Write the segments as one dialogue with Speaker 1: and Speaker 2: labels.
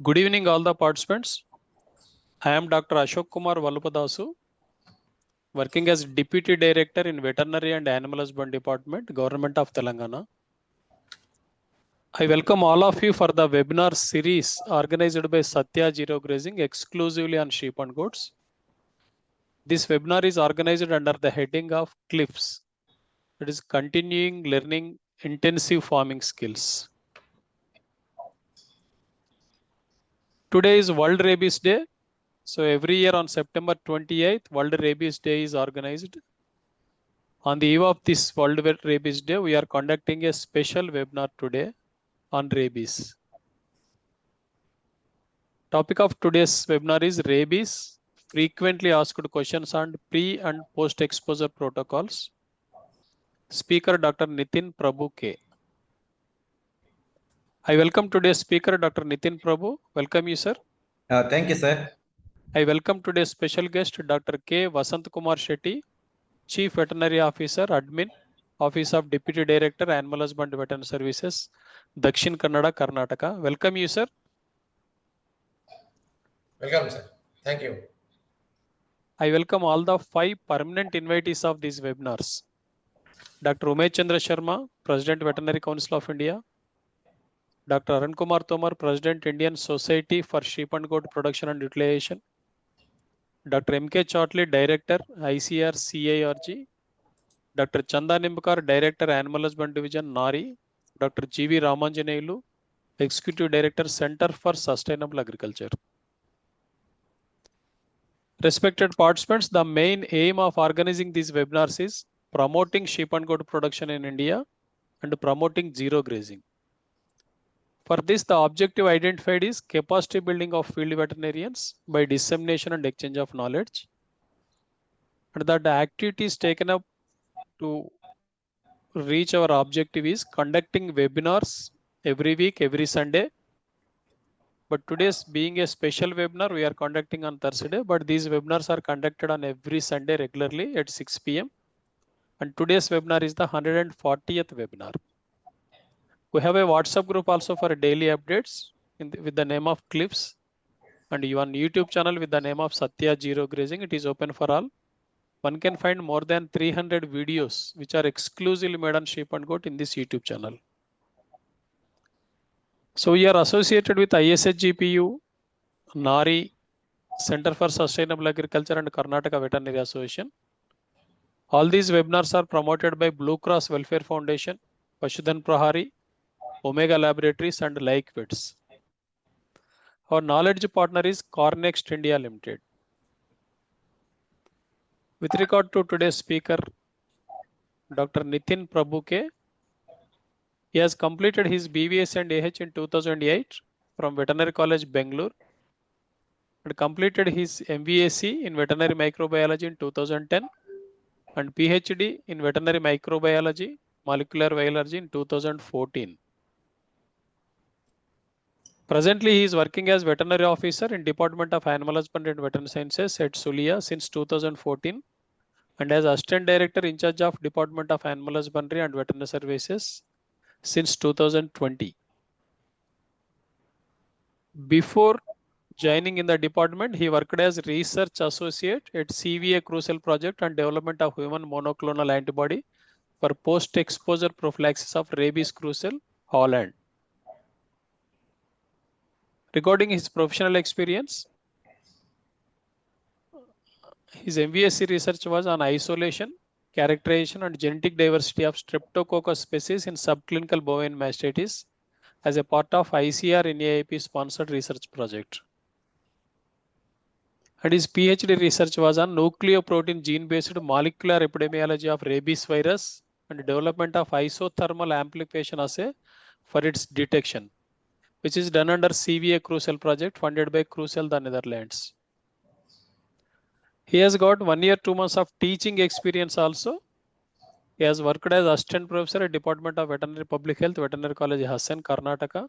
Speaker 1: Good evening, all the participants. I am Dr. Ashok Kumar Valupadasu, working as Deputy Director in Veterinary and Animal Husbandry Department, Government of Telangana. I welcome all of you for the webinar series organized by Sathyazerograzing exclusively on sheep and goats. This webinar is organized under the heading of CLIFS, that is Continuing Learning Intensive Farming Skills. Today is World Rabies Day. So every year on September 28th, World Rabies Day is organized. On the eve of this World Rabies Day, we are conducting a special webinar today on rabies. Topic of today's webinar is rabies, frequently asked questions on pre and post exposure protocols. Speaker Dr. Nitin Prabhu K. I welcome today's speaker Dr. Nitin Prabhu. Welcome you, sir.
Speaker 2: Thank you, sir.
Speaker 1: I welcome today's special guest Dr. K. Vasant Kumar Shetty, Chief Veterinary Officer, Admin, Office of Deputy Director, Animal Husbandry Veterinary Services, Dakshin Kannada, Karnataka. Welcome you, sir.
Speaker 3: Welcome, sir. Thank you.
Speaker 1: I welcome all the 5 permanent invitees of these webinars. Dr. Umesh Chandra Sharma, President, Veterinary Council of India. Dr. Arun Kumar Tomar, President, Indian Society for Sheep and Goat Production and Utilization. Dr. M.K. Chotley, Director, ICR CIRG. Dr. Chanda Nimbkar, Director, Animal Husbandry Division, NARI. Dr. G.V. Ramanjaneyulu, Executive Director, Center for Sustainable Agriculture. Respected participants, the main aim of organizing these webinars is promoting sheep and goat production in India and promoting zero grazing. For this, the objective identified is capacity building of field veterinarians by dissemination and exchange of knowledge, and that the activities taken up to reach our objective is conducting webinars every week, every Sunday. But today's being a special webinar, we are conducting on Thursday, but these webinars are conducted on every Sunday regularly at 6 p.m. And today's webinar is the 140th webinar. We have a WhatsApp group also for daily updates with the name of Clips, and on YouTube channel with the name of Sathyazerograzing. It is open for all. One can find more than 300 videos which are exclusively made on sheep and goat in this YouTube channel. So we are associated with ISHGPU, NARI, Center for Sustainable Agriculture and Karnataka Veterinary Association. All these webinars are promoted by Blue Cross Welfare Foundation, Pashudhan Prahari, Omega Laboratories and Like Vets. Our knowledge partner is Cornext India Limited. With regard to today's speaker, Dr. Nitin Prabhu K. He has completed his BVS and AH in 2008 from Veterinary College, Bangalore, and completed his MVAC in Veterinary Microbiology in 2010 and PhD in Veterinary Microbiology, Molecular Biology in 2014. Presently, he is working as Veterinary Officer in Department of Animal Husbandry and Veterinary Sciences at Sulia since 2014 and as Assistant Director in charge of Department of Animal Husbandry and Veterinary Services since 2020. Before joining in the department, he worked as Research Associate at CVA Crucial Project and Development of Human Monoclonal Antibody for Post-Exposure Prophylaxis of Rabies Crucial, Holland. Regarding his professional experience, his MVSc research was on isolation, characterization and genetic diversity of Streptococcus species in subclinical bovine mastitis as a part of ICR NAIP sponsored research project. And his PhD research was on nucleoprotein gene-based molecular epidemiology of rabies virus and development of isothermal amplification assay for its detection, which is done under CVA Crucial project funded by Crucial, the Netherlands. He has got 1 year, 2 months of teaching experience also. He has worked as Assistant Professor at Department of Veterinary Public Health, Veterinary College, Hassan, Karnataka,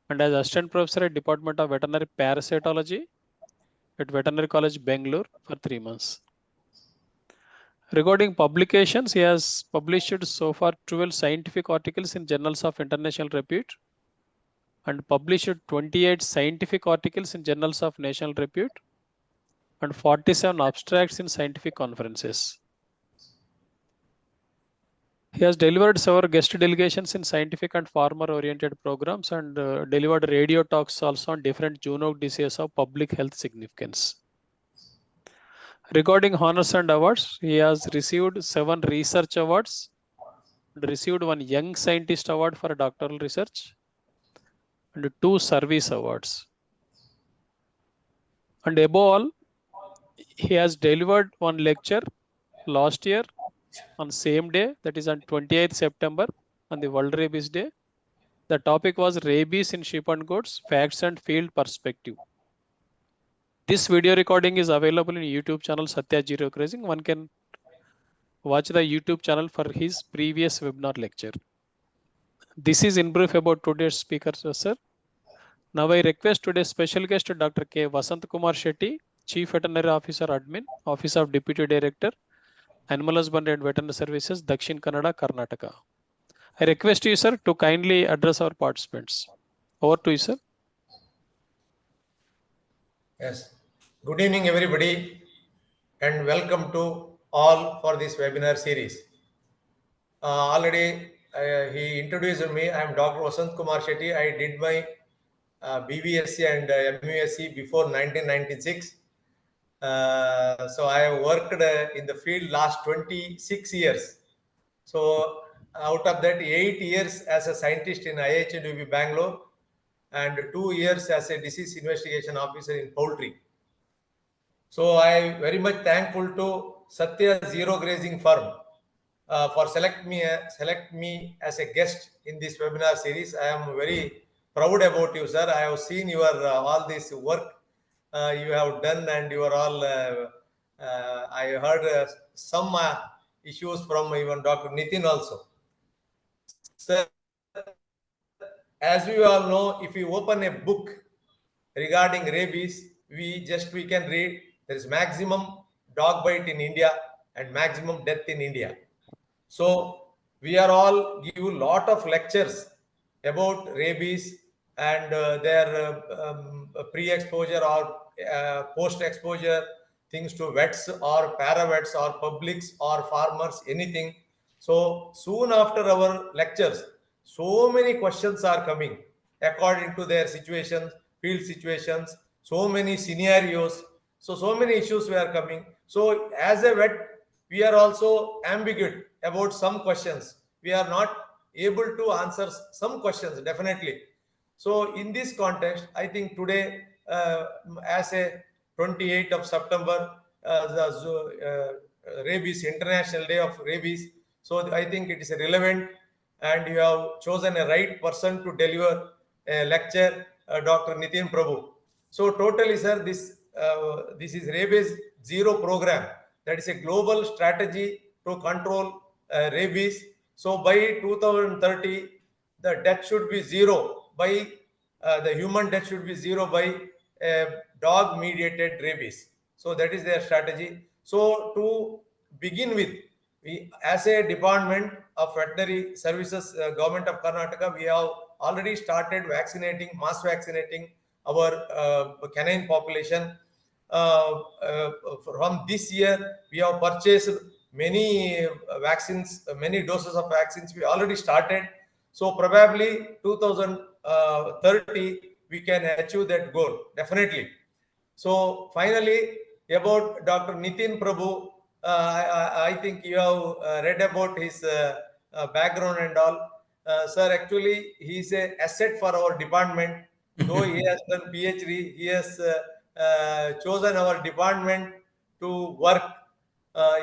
Speaker 1: and as Assistant Professor at Department of Veterinary Parasitology at Veterinary College, Bangalore for 3 months. Regarding publications, he has published so far 12 scientific articles in journals of international repute. and published 28 scientific articles in journals of national repute and 47 abstracts in scientific conferences. He has delivered several guest delegations in scientific and farmer-oriented programs and delivered radio talks also on different zoonotic diseases of public health significance. Regarding honors and awards, he has received 7 research awards and received 1 Young Scientist Award for doctoral research and 2 service awards. And above all, he has delivered 1 lecture last year on same day, that is on 28th September, on the World Rabies Day. The topic was Rabies in sheep and goats, facts and field perspective. This video recording is available in YouTube channel Sathyazerograzing. One can watch the YouTube channel for his previous webinar lecture. This is in brief about today's speaker, sir. Now I request today's special guest Dr. K. Vasant Kumar Shetty, Chief Veterinary Officer Admin, Office of Deputy Director, Animal Husbandry and Veterinary Services, Dakshin Kannada, Karnataka. I request you, sir, to kindly address our participants. Over to you, sir.
Speaker 3: Yes. Good evening, everybody, and welcome to all for this webinar series. Already he introduced me. I am Dr. Vasant Kumar Shetty. I did my BVSc and MUSc before 1996. So I have worked in the field last 26 years. So out of that, 8 years as a scientist in IHDB Bangalore and 2 years as a disease investigation officer in poultry. So I am very much thankful to Sathyazerograzing firm for select me as a guest in this webinar series. I am very proud about you, sir. I have seen your all this work you have done, and you are all. I heard some issues from even Dr. Nitin also. Sir, as we all know, if you open a book regarding rabies, we can read there is maximum dog bite in India and maximum death in India. So we are all give a lot of lectures about rabies and their pre-exposure or post-exposure things to vets or para-vets or publics or farmers, anything. So soon after our lectures, so many questions are coming according to their situations, field situations, so many scenarios. So many issues were coming. So as a vet, we are also ambiguous about some questions. We are not able to answer some questions, definitely. So in this context, I think today, as a 28th of September, the Rabies, International Day of Rabies. So I think it is relevant, and you have chosen a right person to deliver a lecture, Dr. Nitin Prabhu. So totally, sir, this is Rabies Zero program. That is a global strategy to control rabies. So by 2030, the death should be zero. By the human death should be zero by dog-mediated rabies. So that is their strategy. So to begin with, we, as a department of veterinary services, government of Karnataka, we have already started mass vaccinating our canine population. From this year, we have purchased many vaccines, many doses of vaccines. We already started. So probably 2030, we can achieve that goal, definitely. So finally, about Dr. Nitin Prabhu, I think you have read about his background and all. Sir, actually, he is an asset for our department. Though he has done PhD, he has chosen our department to work.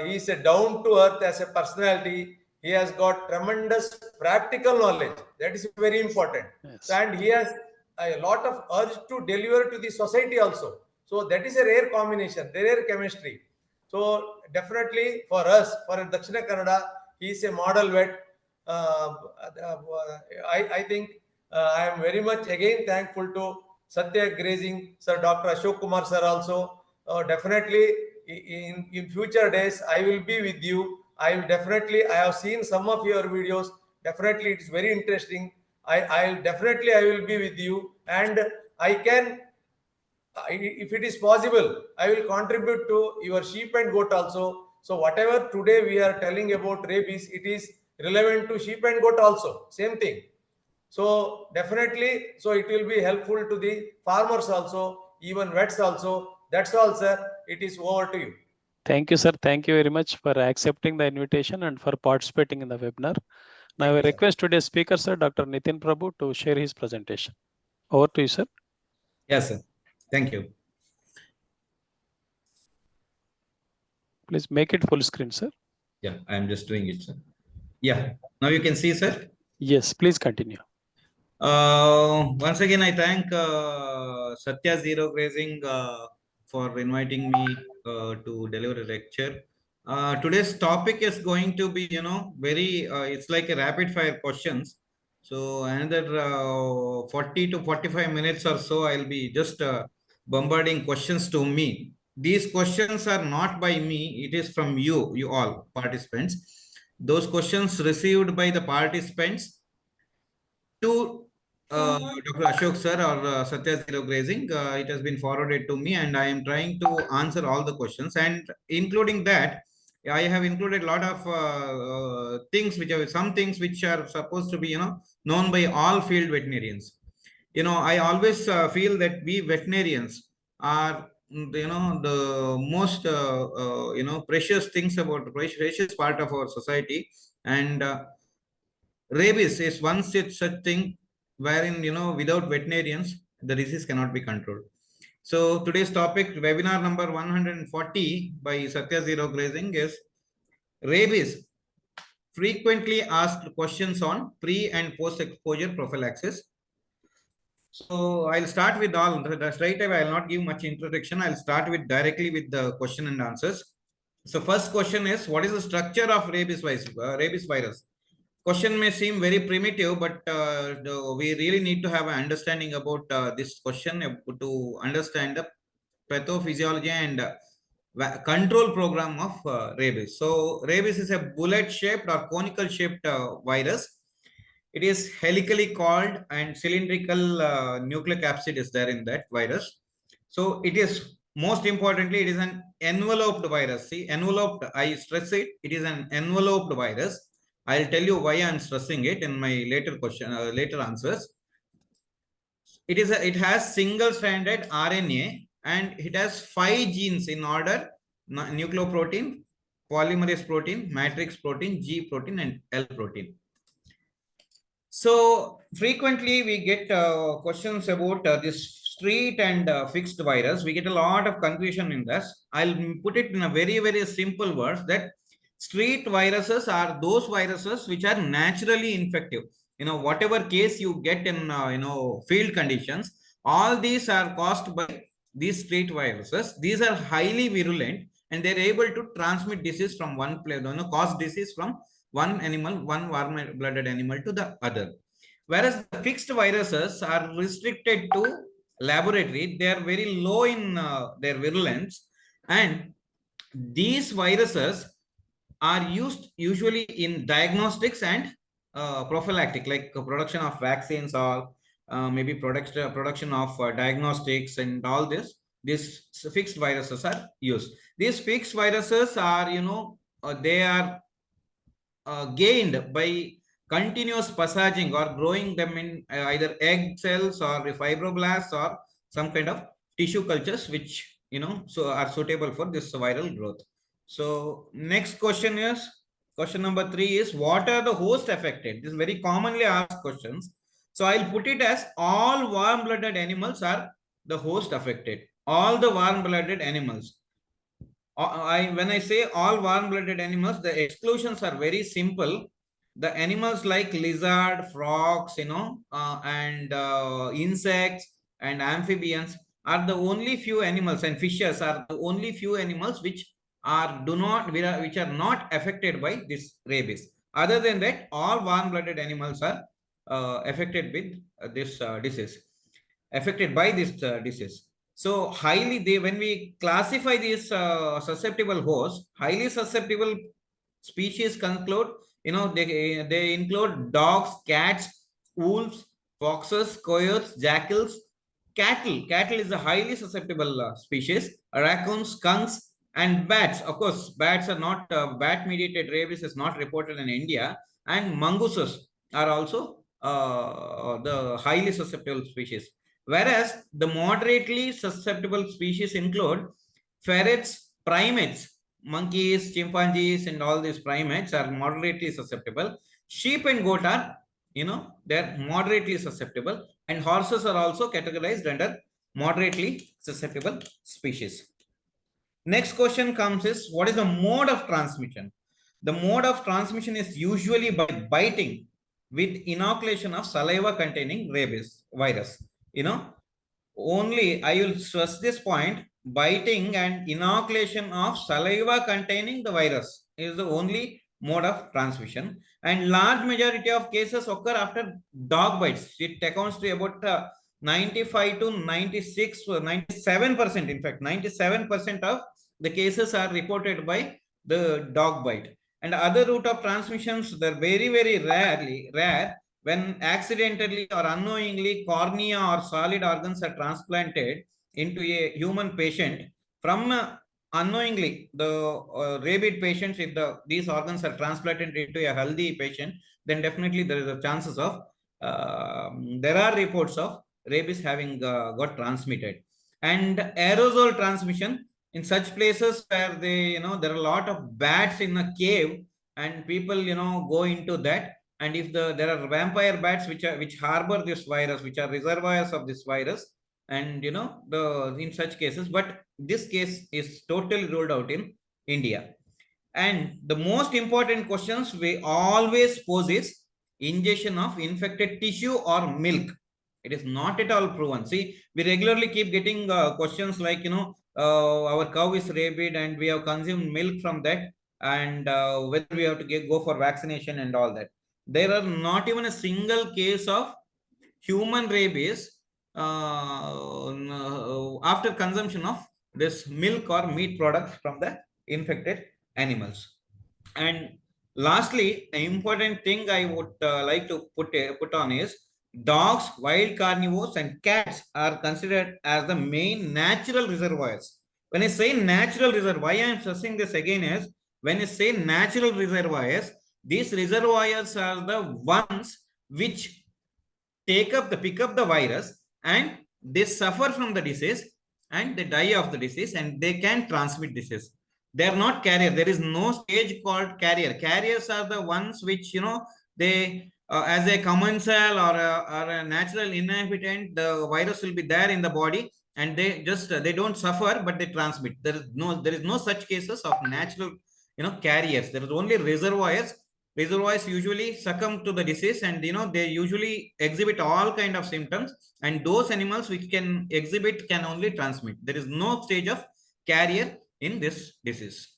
Speaker 3: He is a down to earth as a personality. He has got tremendous practical knowledge. That is very important.
Speaker 1: Yes.
Speaker 3: And he has a lot of urge to deliver to the society also. So that is a rare combination, rare chemistry. So definitely for us, for Dakshina Kannada, he is a model vet. I think I am very much again thankful to Sathyazerograzing, Sir Dr. Ashok Kumar sir also. Definitely in future days, I will be with you. I will definitely, I have seen some of your videos. Definitely, it's very interesting. I'll definitely I will be with you, and I can, if it is possible, I will contribute to your sheep and goat also. So whatever today we are telling about rabies, it is relevant to sheep and goat also. Same thing. So definitely, so it will be helpful to the farmers also, even vets also. That's all, sir. It is over to you.
Speaker 1: Thank you, sir. Thank you very much for accepting the invitation and for participating in the webinar. Now
Speaker 3: Thank
Speaker 1: I
Speaker 3: you, sir.
Speaker 1: request today's speaker, sir, Dr. Nitin Prabhu, to share his presentation. Over to you, sir.
Speaker 2: Yes, sir. Thank you.
Speaker 1: Please make it full screen, sir.
Speaker 2: Yeah, I am just doing it, sir. Yeah, now you can see, sir.
Speaker 1: Yes, please continue.
Speaker 2: Once again, I thank Sathyazerograzing for inviting me to deliver a lecture. Today's topic is going to be, very, it's like a rapid fire questions. So another 40 to 45 minutes or so, I'll be just bombarding questions to me. These questions are not by me, it is from you all participants. Those questions received by the participants to Dr. Ashok sir or Sathyazerograzing. It has been forwarded to me, and I am trying to answer all the questions. And including that, I have included a lot of things which are some things which are supposed to be known by all field veterinarians. I always feel that we veterinarians are the most precious things about precious part of our society, and rabies is one such thing wherein without veterinarians the disease cannot be controlled. So today's topic, webinar number 140 by Sathyazerograzing, is rabies frequently asked questions on pre and post exposure prophylaxis. So I'll start with all straight away. I'll not give much introduction. I'll start with directly with the question and answers. So first question is, what is the structure of rabies virus? Question may seem very primitive, but we really need to have an understanding about this question to understand the pathophysiology and control program of rabies. So rabies is a bullet shaped or conical shaped virus. It is helically called, and cylindrical nucleocapsid is there in that virus. So it is, most importantly, it is an enveloped virus. See, enveloped, I stress it, it is an enveloped virus. I'll tell you why I'm stressing it in my later answers. It has single stranded RNA, and it has 5 genes in order: nucleoprotein, polymerase protein, matrix protein, G protein, and L protein. So frequently we get questions about this street and fixed virus. We get a lot of confusion in this. I'll put it in a very, very simple words that street viruses are those viruses which are naturally infective. Whatever case you get in field conditions, all these are caused by these street viruses. These are highly virulent, and they're able to transmit disease from one place, cause disease from one animal, one warm-blooded animal to the other. Whereas the fixed viruses are restricted to laboratory, they are very low in their virulence, and these viruses are used usually in diagnostics and prophylactic, like production of vaccines, or maybe production of diagnostics, and all this. These fixed viruses are used. These fixed viruses are, they are gained by continuous passaging or growing them in either egg cells or fibroblasts or some kind of tissue cultures, which so are suitable for this viral growth. So next question is, question number 3 is, what are the host affected? This is very commonly asked questions. So I'll put it as, all warm-blooded animals are the host affected. All the warm-blooded animals. When I say all warm-blooded animals, the exclusions are very simple. The animals like lizard, frogs, and insects and amphibians are the only few animals, and fishes are the only few animals which are not affected by this rabies. Other than that, all warm-blooded animals are affected with this disease, affected by this disease. So when we classify these susceptible hosts, highly susceptible species conclude, they include dogs, cats, wolves, foxes, coyotes, jackals, cattle. Cattle is a highly susceptible species. Raccoons, skunks, and bats. Of course, bats are not, bat-mediated rabies is not reported in India. And mongooses are also the highly susceptible species. Whereas the moderately susceptible species include ferrets, primates, monkeys, chimpanzees, and all these primates are moderately susceptible. Sheep and goat are, they're moderately susceptible, and horses are also categorized under moderately susceptible species. Next question comes is, what is the mode of transmission? The mode of transmission is usually by biting with inoculation of saliva containing rabies virus. Only I will stress this point, biting and inoculation of saliva containing the virus is the only mode of transmission, and large majority of cases occur after dog bites. It accounts to about 95 to 96 97%. In fact, 97% of the cases are reported by the dog bite. And other route of transmissions, they're very rare, when accidentally or unknowingly cornea or solid organs are transplanted into a human patient. From unknowingly, the rabid patients, if these organs are transplanted into a healthy patient, then definitely there is a chances of, there are reports of rabies having got transmitted. And aerosol transmission in such places where there are a lot of bats in a cave, and people go into that, and if there are vampire bats which harbor this virus, which are reservoirs of this virus, and in such cases, but this case is totally ruled out in India. And the most important questions we always pose is ingestion of infected tissue or milk. It is not at all proven. See, we regularly keep getting questions like, our cow is rabid and we have consumed milk from that, and whether we have to go for vaccination and all that. There are not even a single case of human rabies after consumption of this milk or meat products from the infected animals. And lastly, an important thing I would like to put on is, dogs, wild carnivores, and cats are considered as the main natural reservoirs. When I say natural reservoir, why I am stressing this again is, when I say natural reservoirs, these reservoirs are the ones which pick up the virus, and they suffer from the disease, and they die of the disease, and they can transmit disease. They are not carrier. There is no stage called carrier. Carriers are the ones which, they as a commensal or a natural inhabitant, the virus will be there in the body, and they just they don't suffer, but they transmit. There is no such cases of natural carriers. There is only reservoirs. Reservoirs usually succumb to the disease, and they usually exhibit all kind of symptoms, and those animals which can exhibit can only transmit. There is no stage of carrier in this disease.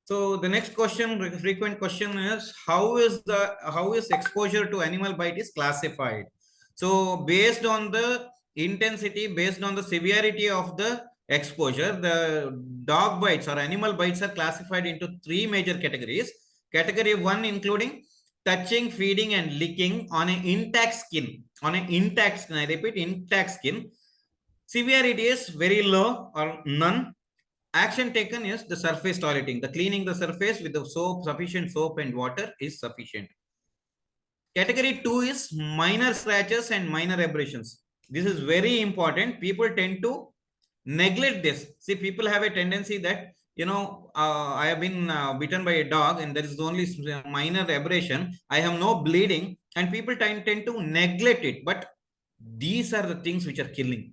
Speaker 2: So the next question, frequent question is, how is exposure to animal bite is classified? So based on the intensity, based on the severity of the exposure, the dog bites or animal bites are classified into three major categories. Category 1 including touching, feeding, and licking on an intact skin. On an intact skin, I repeat, intact skin. Severity is very low or none. Action taken is the surface toileting. The cleaning the surface with the soap, sufficient soap and water is sufficient. Category 2 is minor scratches and minor abrasions. This is very important. People tend to neglect this. See, people have a tendency that, I have been bitten by a dog and there is only minor abrasion. I have no bleeding, and people tend to neglect it. But these are the things which are killing.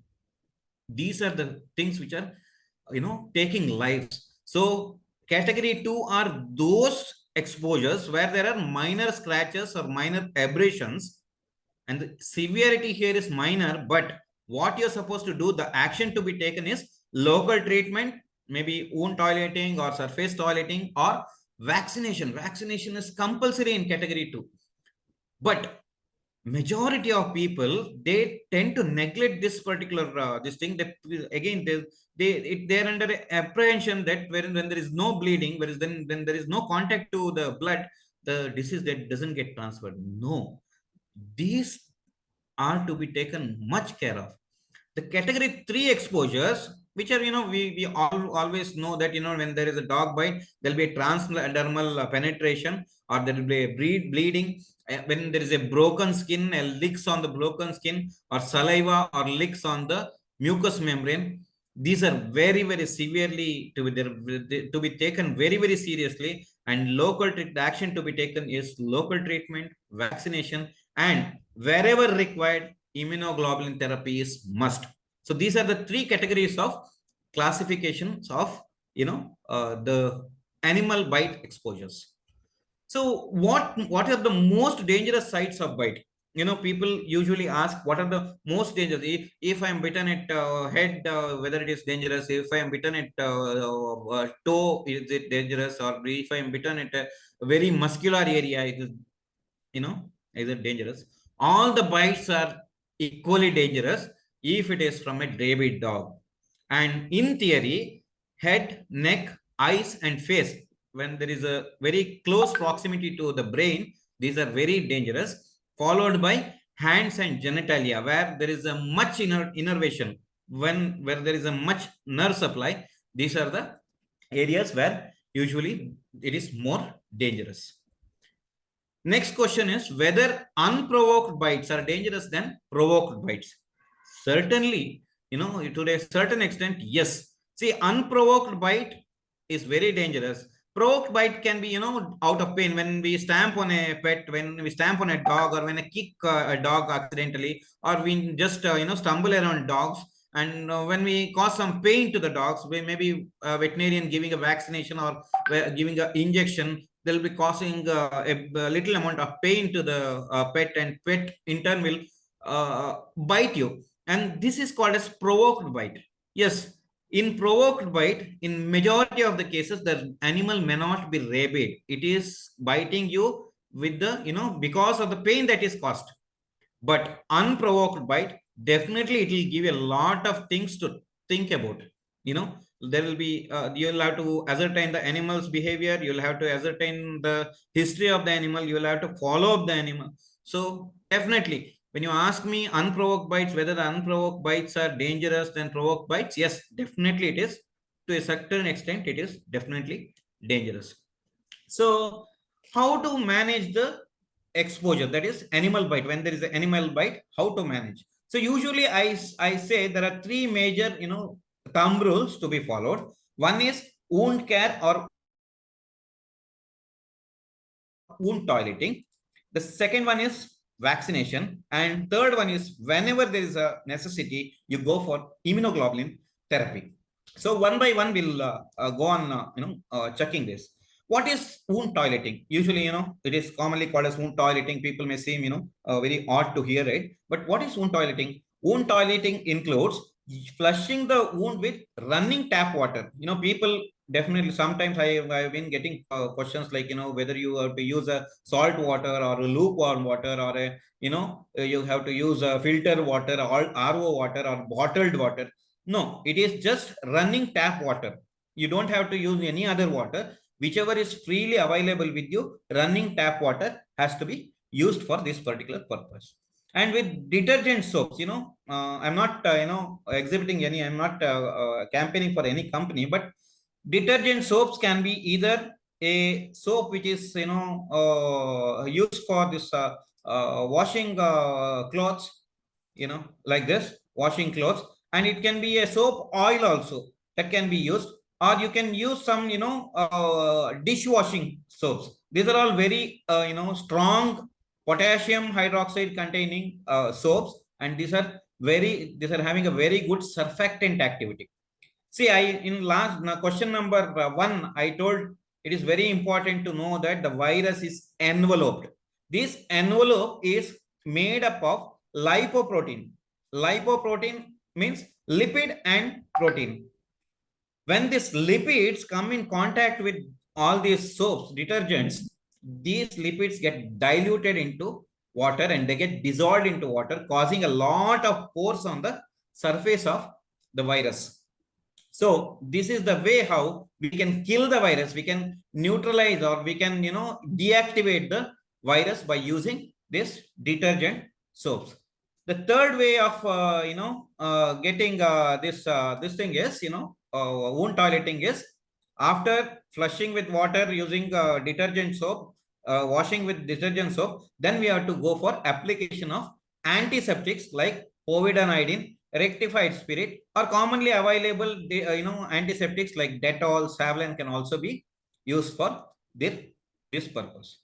Speaker 2: These are the things which are, taking lives. So category 2 are those exposures where there are minor scratches or minor abrasions, and the severity here is minor, but what you're supposed to do, the action to be taken is local treatment, maybe wound toileting or surface toileting, or vaccination. Vaccination is compulsory in category 2. But majority of people, they tend to neglect this particular this thing, that again they're under apprehension that when there is no bleeding, whereas then there is no contact to the blood, the disease that doesn't get transferred. No, these are to be taken much care of. The category 3 exposures, which are, we always know that, when there is a dog bite, there'll be a transdermal penetration, or there will be a bleeding. When there is a broken skin, a licks on the broken skin, or saliva or licks on the mucous membrane, these are very, very severely to be taken very, very seriously. And the action to be taken is local treatment, vaccination, and wherever required, immunoglobulin therapy is must. So these are the three categories of classifications of, the animal bite exposures. So what are the most dangerous sites of bite? People usually ask, what are the most dangerous? If I'm bitten at head, whether it is dangerous. If I am bitten at toe, is it dangerous? Or if I am bitten at a very muscular area, it is, is it dangerous? All the bites are equally dangerous if it is from a rabid dog. And in theory, head, neck, eyes, and face, when there is a very close proximity to the brain, these are very dangerous, followed by hands and genitalia, where there is a much innervation, where there is a much nerve supply. These are the areas where usually it is more dangerous. Next question is whether unprovoked bites are dangerous than provoked bites. Certainly, to a certain extent, yes. See, unprovoked bite is very dangerous. Provoked bite can be, out of pain, when we stamp on a pet, when we stamp on a dog, or when I kick a dog accidentally, or we just, stumble around dogs. And when we cause some pain to the dogs, we maybe a veterinarian giving a vaccination or giving an injection, they'll be causing a little amount of pain to the pet, and pet in turn will bite you. And this is called as provoked bite. Yes, in provoked bite, in majority of the cases, the animal may not be rabid. It is biting you with the, because of the pain that is caused. But unprovoked bite, definitely it will give a lot of things to think about. There will be, you'll have to ascertain the animal's behavior, you'll have to ascertain the history of the animal, you'll have to follow up the animal. So definitely, when you ask me unprovoked bites, whether the unprovoked bites are dangerous than provoked bites, yes, definitely it is. To a certain extent, it is definitely dangerous. So how to manage the exposure, that is animal bite? When there is an animal bite, how to manage? So usually I say there are three major, thumb rules to be followed. One is wound care or wound toileting. The second one is vaccination, and third one is whenever there is a necessity, you go for immunoglobulin therapy. So one by one, we'll go on, checking this. What is wound toileting? Usually, it is commonly called as wound toileting. People may seem, very odd to hear it. But what is wound toileting? Wound toileting includes flushing the wound with running tap water. People definitely, sometimes I've been getting questions like, whether you have to use a salt water or a lukewarm water, or a, you have to use a filter water or RO water or bottled water. No, it is just running tap water. You don't have to use any other water. Whichever is freely available with you, running tap water has to be used for this particular purpose. And with detergent soaps, I'm not, exhibiting any, I'm not campaigning for any company, but detergent soaps can be either a soap which is, used for this washing clothes, like this, washing clothes, and it can be a soap oil also that can be used, or you can use some, dishwashing soaps. These are all very, strong potassium hydroxide containing soaps, and these are having a very good surfactant activity. See, in last question number one, I told it is very important to know that the virus is enveloped. This envelope is made up of lipoprotein. Lipoprotein means lipid and protein. When these lipids come in contact with all these soaps, detergents, these lipids get diluted into water and they get dissolved into water, causing a lot of pores on the surface of the virus. So this is the way how we can kill the virus. We can neutralize, or we can, deactivate the virus by using this detergent soaps. The third way of getting this thing is wound toileting is after flushing with water using detergent soap, washing with detergent soap, then we have to go for application of antiseptics like povidone, rectified spirit, or commonly available antiseptics like Dettol, Savlon can also be used for this purpose.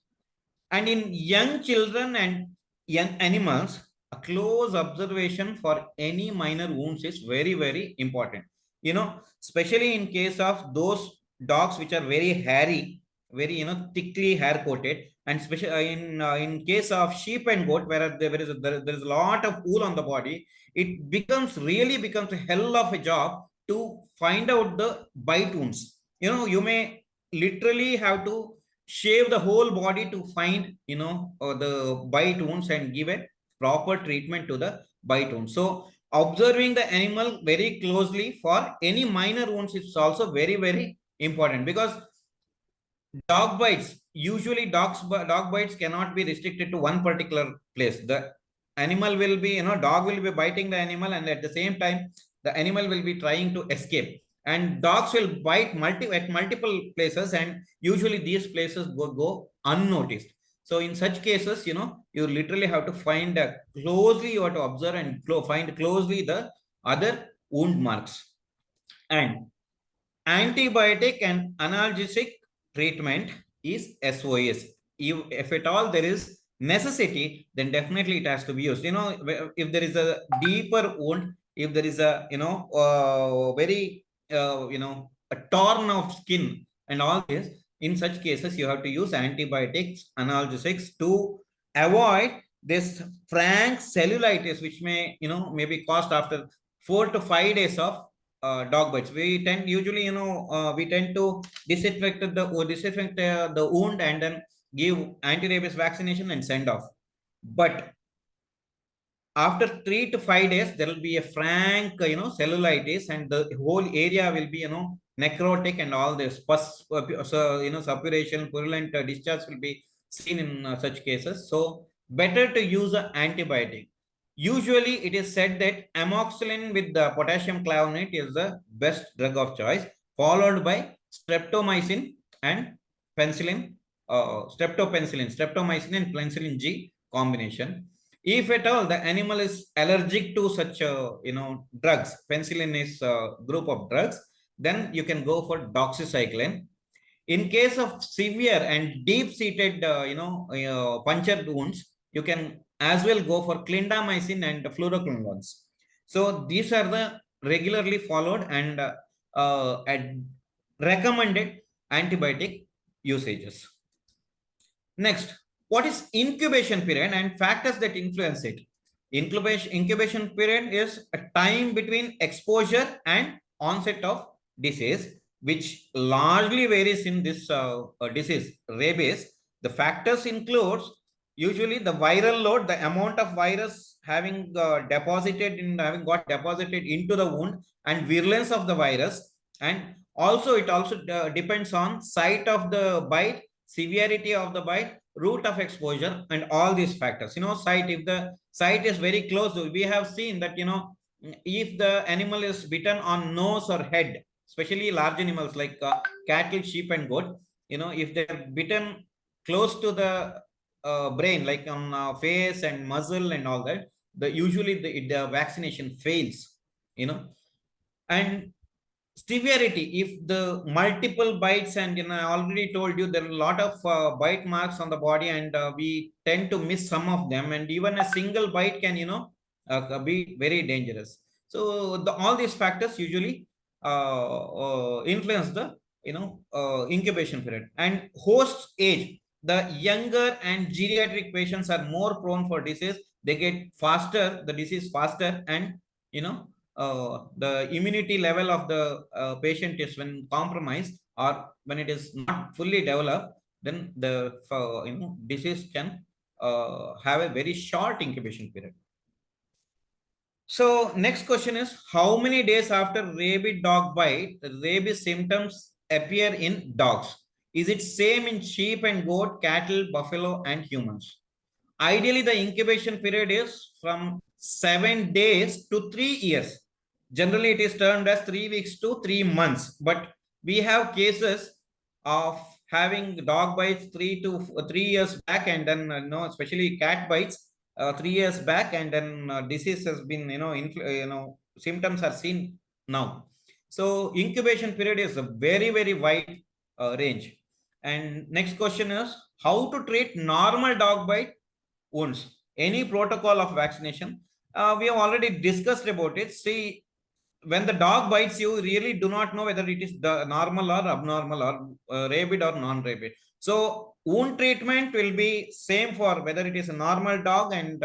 Speaker 2: And in young children and young animals, a close observation for any minor wounds is very, very important. Especially in case of those dogs which are very hairy, very thickly hair coated, and especially in case of sheep and goat, where there is a lot of wool on the body, it really becomes a hell of a job to find out the bite wounds. You may literally have to shave the whole body to find the bite wounds and give a proper treatment to the bite wounds. So observing the animal very closely for any minor wounds is also very, very important, because dog bites, usually dog bites cannot be restricted to one particular place. The animal will be, dog will be biting the animal, and at the same time the animal will be trying to escape, and dogs will bite at multiple places, and usually these places go unnoticed. So in such cases, you literally have to find closely, you have to observe and find closely the other wound marks. And antibiotic and analgesic treatment is SOS. If at all there is necessity, then definitely it has to be used. If there is a deeper wound, if there is a very a torn of skin and all this, in such cases you have to use antibiotics, analgesics to avoid this frank cellulitis, which may be caused after 4 to 5 days of dog bites. We tend to disinfect the wound and then give anti-rabies vaccination and send off. But after 3 to 5 days, there will be a frank, cellulitis, and the whole area will be, necrotic, and all this pus, suppuration, purulent discharge will be seen in such cases. So better to use an antibiotic. Usually, it is said that amoxicillin with the potassium clavonate is the best drug of choice, followed by streptomycin and penicillin, streptomycin and penicillin G combination. If at all the animal is allergic to such drugs, penicillin is a group of drugs, then you can go for doxycycline. In case of severe and deep-seated punctured wounds, you can as well go for clindamycin and fluoroquinolones. So these are the regularly followed and recommended antibiotic usages. Next, what is incubation period and factors that influence it? Incubation period is a time between exposure and onset of disease, which largely varies in this disease, rabies. The factors includes usually the viral load, the amount of virus having got deposited into the wound, and virulence of the virus, and also it also depends on site of the bite, severity of the bite, route of exposure, and all these factors. Site, if the site is very close, we have seen that if the animal is bitten on nose or head, especially large animals like cattle, sheep, and goat, if they're bitten close to the brain, like on face and muzzle and all that, usually the vaccination fails. And severity, if the multiple bites, and I already told you there are a lot of bite marks on the body, and we tend to miss some of them, and even a single bite can be very dangerous. So all these factors usually influence the incubation period. And host age, the younger and geriatric patients are more prone for disease. They get the disease faster, and the immunity level of the patient is when compromised, or when it is not fully developed, then the disease can have a very short incubation period. So next question is, how many days after rabid dog bite the rabies symptoms appear in dogs? Is it same in sheep and goat, cattle, buffalo, and humans? Ideally, the incubation period is from 7 days to 3 years. Generally, it is termed as 3 weeks to 3 months. But we have cases of having dog bites 3 back, and then especially cat bites 3 years back, and then disease has been symptoms are seen now. So incubation period is a very wide range. And next question is how to treat normal dog bite wounds. Any protocol of vaccination? We have already discussed about it. See, when the dog bites you, really do not know whether it is the normal or abnormal or rabid or non-rabid. So wound treatment will be same for whether it is a normal dog and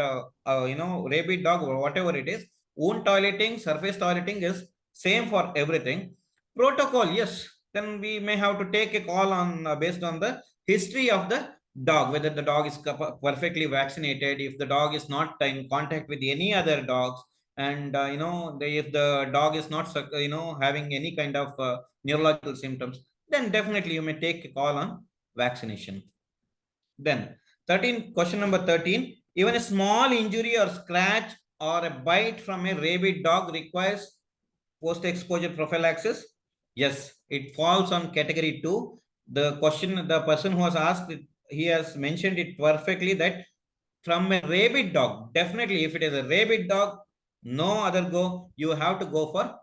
Speaker 2: rabid dog or whatever it is. Wound toileting, surface toileting is same for everything. Protocol, yes. Then we may have to take a call on based on the history of the dog, whether the dog is perfectly vaccinated, if the dog is not in contact with any other dogs, and if the dog is not having any kind of neurological symptoms, then definitely you may take a call on vaccination. Then question number 13, even a small injury or scratch or a bite from a rabid dog requires post-exposure prophylaxis. Yes, it falls on category 2. The person who has asked it, he has mentioned it perfectly that from a rabid dog, definitely if it is a rabid dog, no other go, you have to go for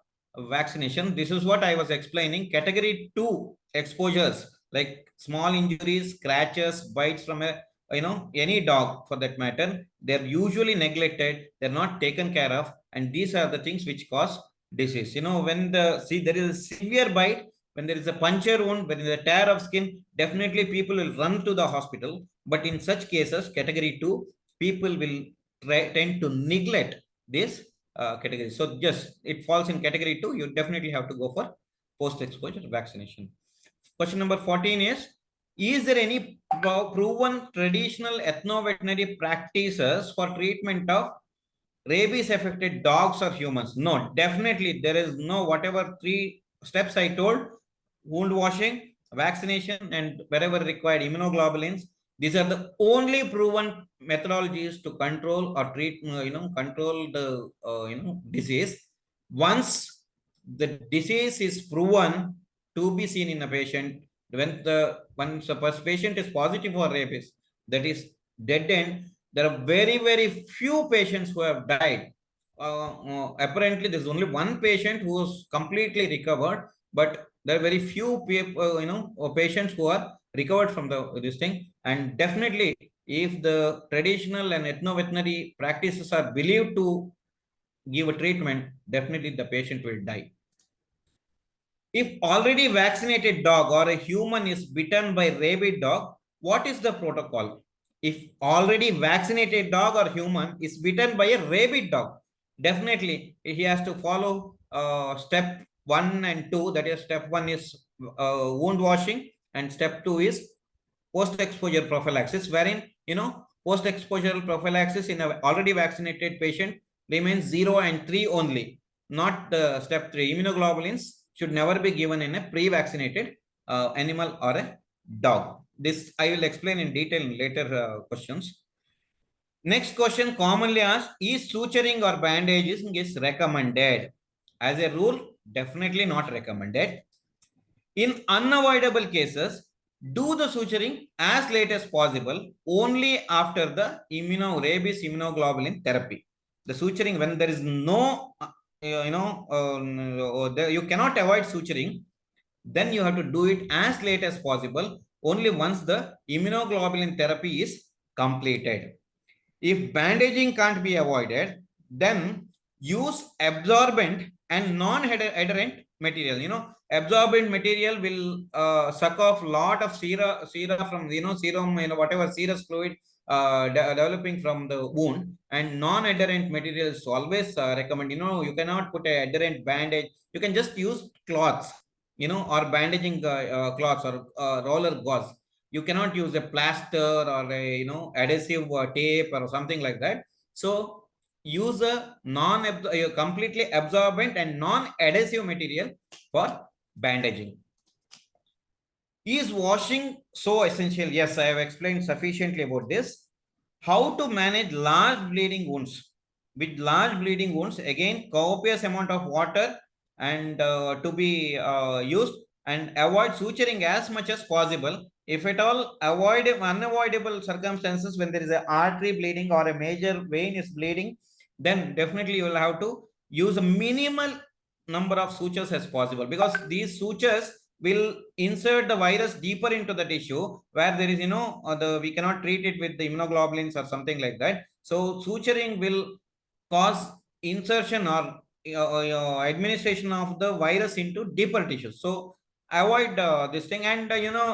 Speaker 2: vaccination. This is what I was explaining. Category 2 exposures like small injuries, scratches, bites from a any dog for that matter, they're usually neglected, they're not taken care of, and these are the things which cause disease. When there is a severe bite, when there is a puncture wound, when there is a tear of skin, definitely people will run to the hospital. But in such cases, category 2, people will tend to neglect this category. So just it falls in category 2. You definitely have to go for post-exposure vaccination. Question number 14 is there any proven traditional ethno-veterinary practices for treatment of rabies affected dogs or humans? No, definitely there is no. Whatever 3 steps I told, wound washing, vaccination, and wherever required immunoglobulins, these are the only proven methodologies to control or treat control the disease. Once the disease is proven to be seen in a patient, once a patient is positive for rabies, that is dead end. There are very few patients who have died. Apparently, there's only one patient who is completely recovered, but there are very few people, patients who are recovered from this thing. And definitely, if the traditional and ethno-veterinary practices are believed to give a treatment, definitely the patient will die. If already vaccinated dog or a human is bitten by rabid dog, what is the protocol? If already vaccinated dog or human is bitten by a rabid dog, definitely he has to follow step 1 and 2. That is, step 1 is wound washing, and step 2 is post-exposure prophylaxis, wherein post-exposure prophylaxis in an already vaccinated patient remains 0 and 3 only, not step 3. Immunoglobulins should never be given in a pre-vaccinated animal or a dog. This I will explain in detail in later questions. Next question commonly asked, is suturing or bandaging is recommended? As a rule, definitely not recommended. In unavoidable cases, do the suturing as late as possible, only after the rabies immunoglobulin therapy. The suturing, when there is no, you cannot avoid suturing, then you have to do it as late as possible, only once the immunoglobulin therapy is completed. If bandaging can't be avoided, then use absorbent and non-adherent material. Absorbent material will suck off lot of sera from serum, whatever serous fluid developing from the wound, and non-adherent materials always recommend. You cannot put a adherent bandage. You can just use cloths, or bandaging cloths or roller gauze. You cannot use a plaster or a adhesive tape or something like that. So use a completely absorbent and non-adhesive material for bandaging. Is washing so essential? Yes, I have explained sufficiently about this. How to manage large bleeding wounds? With large bleeding wounds, again, copious amount of water and to be used, and avoid suturing as much as possible. If at all avoid unavoidable circumstances, when there is an artery bleeding or a major vein is bleeding, then definitely you will have to use a minimal number of sutures as possible, because these sutures will insert the virus deeper into the tissue where there is, we cannot treat it with the immunoglobulins or something like that. So suturing will cause insertion or administration of the virus into deeper tissues. So avoid this thing, and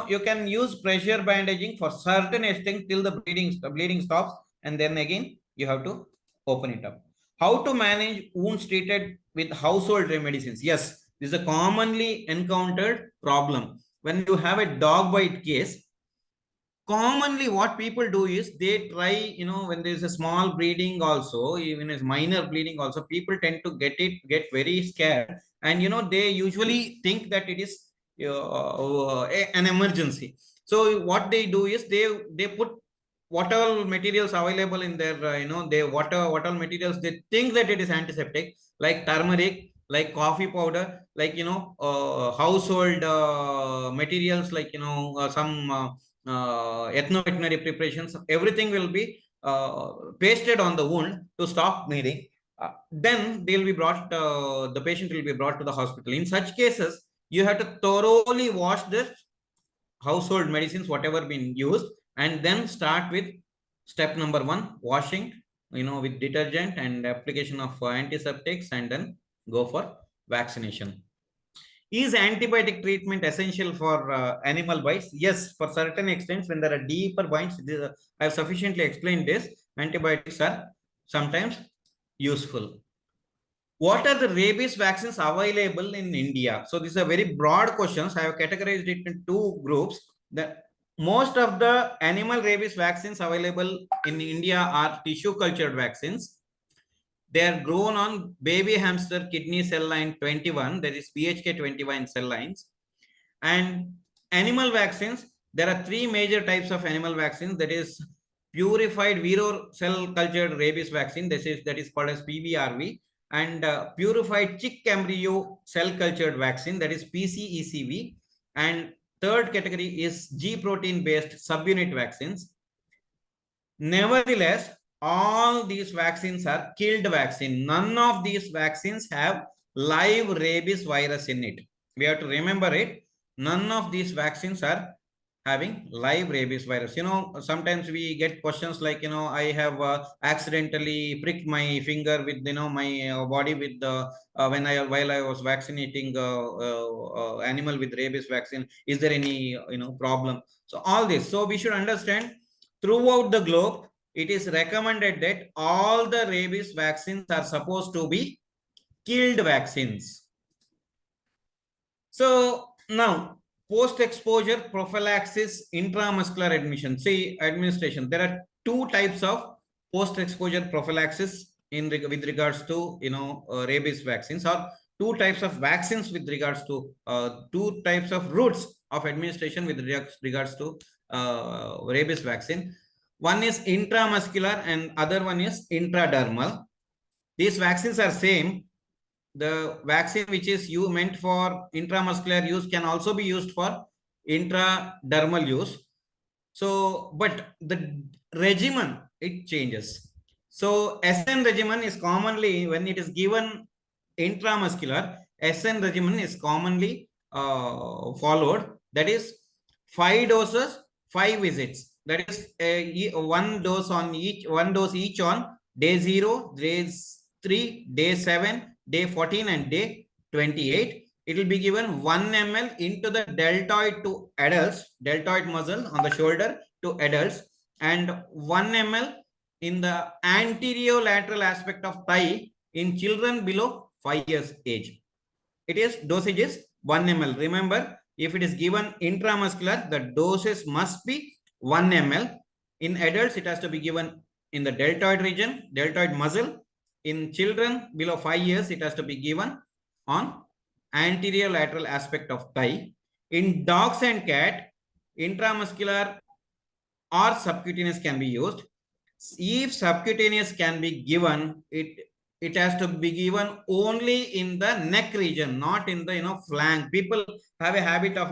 Speaker 2: you can use pressure bandaging for certain extent till the bleeding stops, and then again you have to open it up. How to manage wounds treated with household medicines? Yes, this is a commonly encountered problem. When you have a dog bite case, commonly what people do is they try, when there's a small bleeding also, even as minor bleeding also, people tend to get very scared, and they usually think that it is an emergency. So what they do is they put whatever materials available in their they whatever materials they think that it is antiseptic, like turmeric, like coffee powder, like household materials, like some ethno-veterinary preparations, everything will be pasted on the wound to stop bleeding. Then the patient will be brought to the hospital. In such cases, you have to thoroughly wash the household medicines, whatever been used, and then start with step number 1, washing, with detergent and application of antiseptics, and then go for vaccination. Is antibiotic treatment essential for animal bites? Yes, for certain extents, when there are deeper bites, I have sufficiently explained this. Antibiotics are sometimes useful. What are the rabies vaccines available in India? So these are very broad questions. I have categorized it in 2 groups. The most of the animal rabies vaccines available in India are tissue cultured vaccines. They are grown on baby hamster kidney cell line 21, that is BHK21 cell lines. And animal vaccines, there are 3 major types of animal vaccines. That is purified vero cell cultured rabies vaccine, that is called as PVRV, and purified chick embryo cell cultured vaccine, that is PCECV. And third category is G protein based subunit vaccines. Nevertheless, all these vaccines are killed vaccine. None of these vaccines have live rabies virus in it. We have to remember it. None of these vaccines are having live rabies virus. Sometimes we get questions like, I have accidentally pricked my finger with, my body with the, while I was vaccinating animal with rabies vaccine. Is there any, problem? So all this. So we should understand, throughout the globe, it is recommended that all the rabies vaccines are supposed to be killed vaccines. So now, post-exposure prophylaxis intramuscular administration. There are 2 types of post-exposure prophylaxis with regards to rabies vaccines, or 2 types of vaccines with regards to 2 types of routes of administration with regards to rabies vaccine. One is intramuscular and other one is intradermal. These vaccines are same. The vaccine which is meant for intramuscular use can also be used for intradermal use. So, but the regimen, it changes. So SN regimen is commonly, when it is given intramuscular, SN regimen is commonly followed. That is 5 doses, 5 visits. That is 1 dose each on day 0, day 3, day 7, day 14, and day 28. It will be given 1 ml into the deltoid to adults, deltoid muscle on the shoulder to adults, and 1 ml in the anterior lateral aspect of thigh in children below 5 years age. It is dosage is 1 ml. Remember, if it is given intramuscular, the doses must be 1 ml. In adults, it has to be given in the deltoid region, deltoid muscle. In children below 5 years, it has to be given on anterior lateral aspect of thigh. In dogs and cat, intramuscular or subcutaneous can be used. If subcutaneous can be given, it has to be given only in the neck region, not in the flank. People have a habit of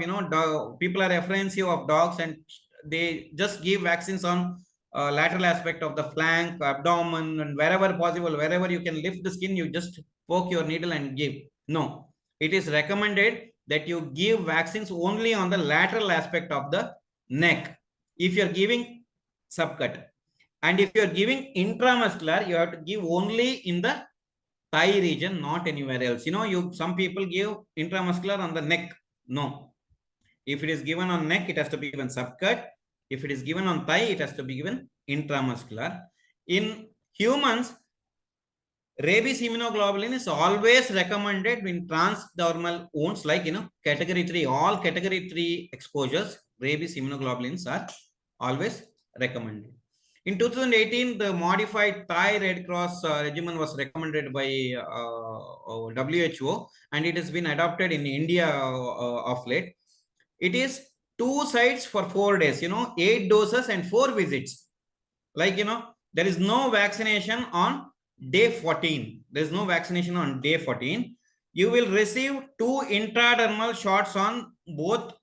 Speaker 2: people are apprehensive of dogs and they just give vaccines on lateral aspect of the flank, abdomen, and wherever possible, wherever you can lift the skin, you just poke your needle and give. No, it is recommended that you give vaccines only on the lateral aspect of the neck if you're giving subcut. And if you're giving intramuscular, you have to give only in the thigh region, not anywhere else. Some people give intramuscular on the neck. No. If it is given on neck, it has to be given subcut. If it is given on thigh, it has to be given intramuscular. In humans, rabies immunoglobulin is always recommended in transdermal wounds, like category 3. All category 3 exposures, rabies immunoglobulins are always recommended. In 2018, the modified Thai Red Cross regimen was recommended by WHO, and it has been adopted in India of late. It is 2 sites for 4 days, 8 doses and 4 visits. Like, there is no vaccination on day 14. There is no vaccination on day 14. You will receive 2 intradermal shots on both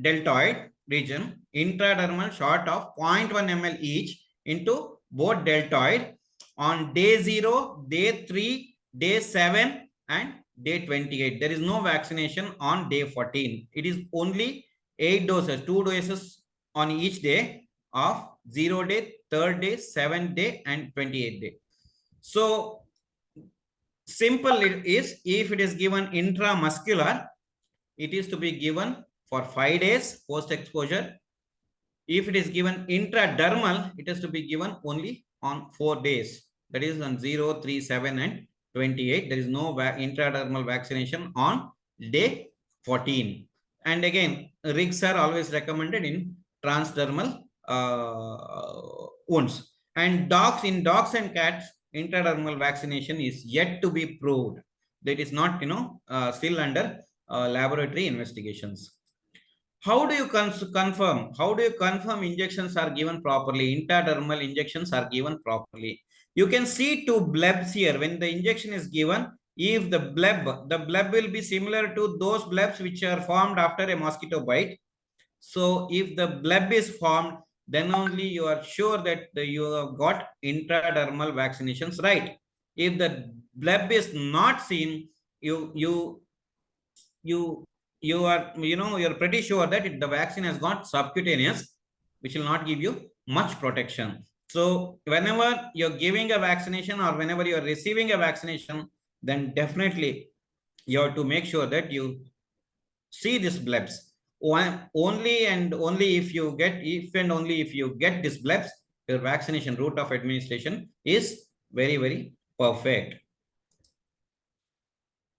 Speaker 2: deltoid region, intradermal shot of 0.1 ml each into both deltoid on day 0, day 3, day 7 and day 28. There is no vaccination on day 14. It is only 8 doses, 2 doses on each day of 0 day, 3rd day, 7th day and 28th day. So simple it is. If it is given intramuscular, it is to be given for 5 days post exposure. If it is given intradermal, it is to be given only on 4 days. That is on 0, 3, 7 and 28. There is no intradermal vaccination on day 14. And again, rigs are always recommended in transdermal wounds. And in dogs and cats, intradermal vaccination is yet to be proved. That is not, still under laboratory investigations. How do you confirm? How do you confirm injections are given properly? Intradermal injections are given properly. You can see 2 blebs here. When the injection is given, if the bleb will be similar to those blebs which are formed after a mosquito bite. So if the bleb is formed, then only you are sure that you have got intradermal vaccinations right. If the bleb is not seen, you are you're pretty sure that the vaccine has got subcutaneous, which will not give you much protection. So whenever you're giving a vaccination or whenever you're receiving a vaccination, then definitely you have to make sure that you see these blebs. Only and only if you get these blebs, your vaccination route of administration is very, very perfect.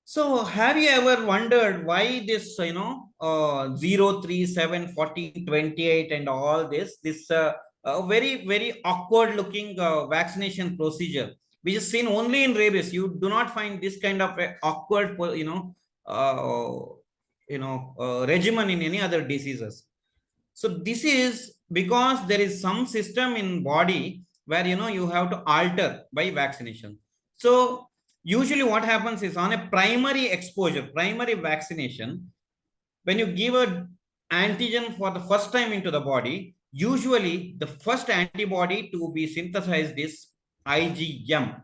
Speaker 2: So have you ever wondered why this, 0, 3, 7, 14, 28 and all this very, very awkward looking vaccination procedure, which is seen only in rabies. You do not find this kind of awkward, regimen in any other diseases. So this is because there is some system in body where, you have to alter by vaccination. So usually what happens is on a primary exposure, primary vaccination, when you give an antigen for the first time into the body, usually the first antibody to be synthesized is IgM.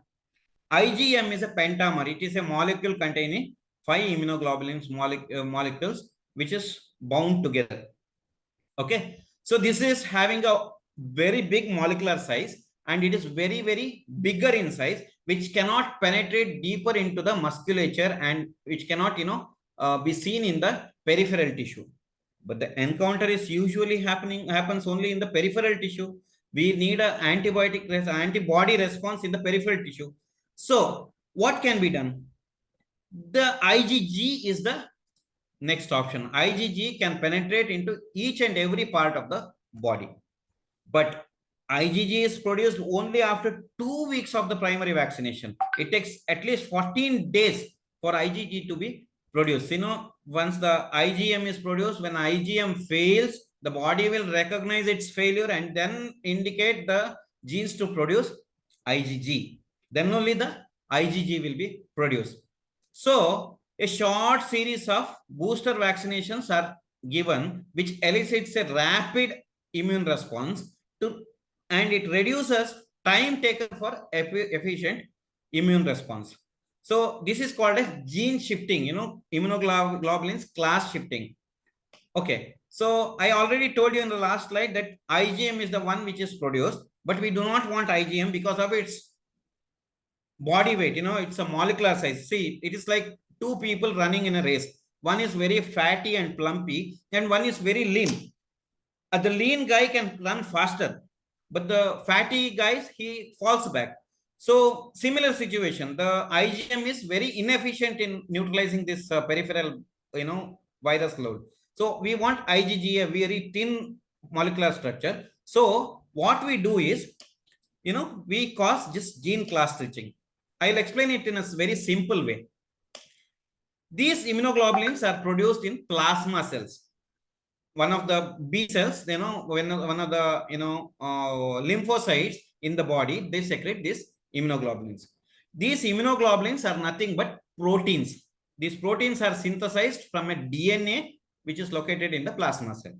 Speaker 2: IgM is a pentamer. It is a molecule containing 5 immunoglobulins molecules which is bound together. Okay, so this is having a very big molecular size and it is very, very bigger in size, which cannot penetrate deeper into the musculature and which cannot, be seen in the peripheral tissue. But the encounter is usually happens only in the peripheral tissue. We need an antibody response in the peripheral tissue. So what can be done? The IgG is the next option. IgG can penetrate into each and every part of the body. But IgG is produced only after 2 weeks of the primary vaccination. It takes at least 14 days for IgG to be produced. Once the IgM is produced, when IgM fails, the body will recognize its failure and then indicate the genes to produce IgG. Then only the IgG will be produced. So a short series of booster vaccinations are given, which elicits a rapid immune response to, and it reduces time taken for efficient immune response. So this is called as gene shifting, immunoglobulins class shifting. Okay, so I already told you in the last slide that IgM is the one which is produced, but we do not want IgM because of its body weight. It's a molecular size. See, it is like two people running in a race. One is very fatty and plumpy, and one is very lean. The lean guy can run faster, but the fatty guys, he falls back. So similar situation, the IgM is very inefficient in neutralizing this peripheral, virus load. So we want IgG, a very thin molecular structure. So what we do is, we cause just gene class switching. I'll explain it in a very simple way. These immunoglobulins are produced in plasma cells. One of the B cells, one of the lymphocytes in the body, they secrete these immunoglobulins. These immunoglobulins are nothing but proteins. These proteins are synthesized from a DNA which is located in the plasma cell.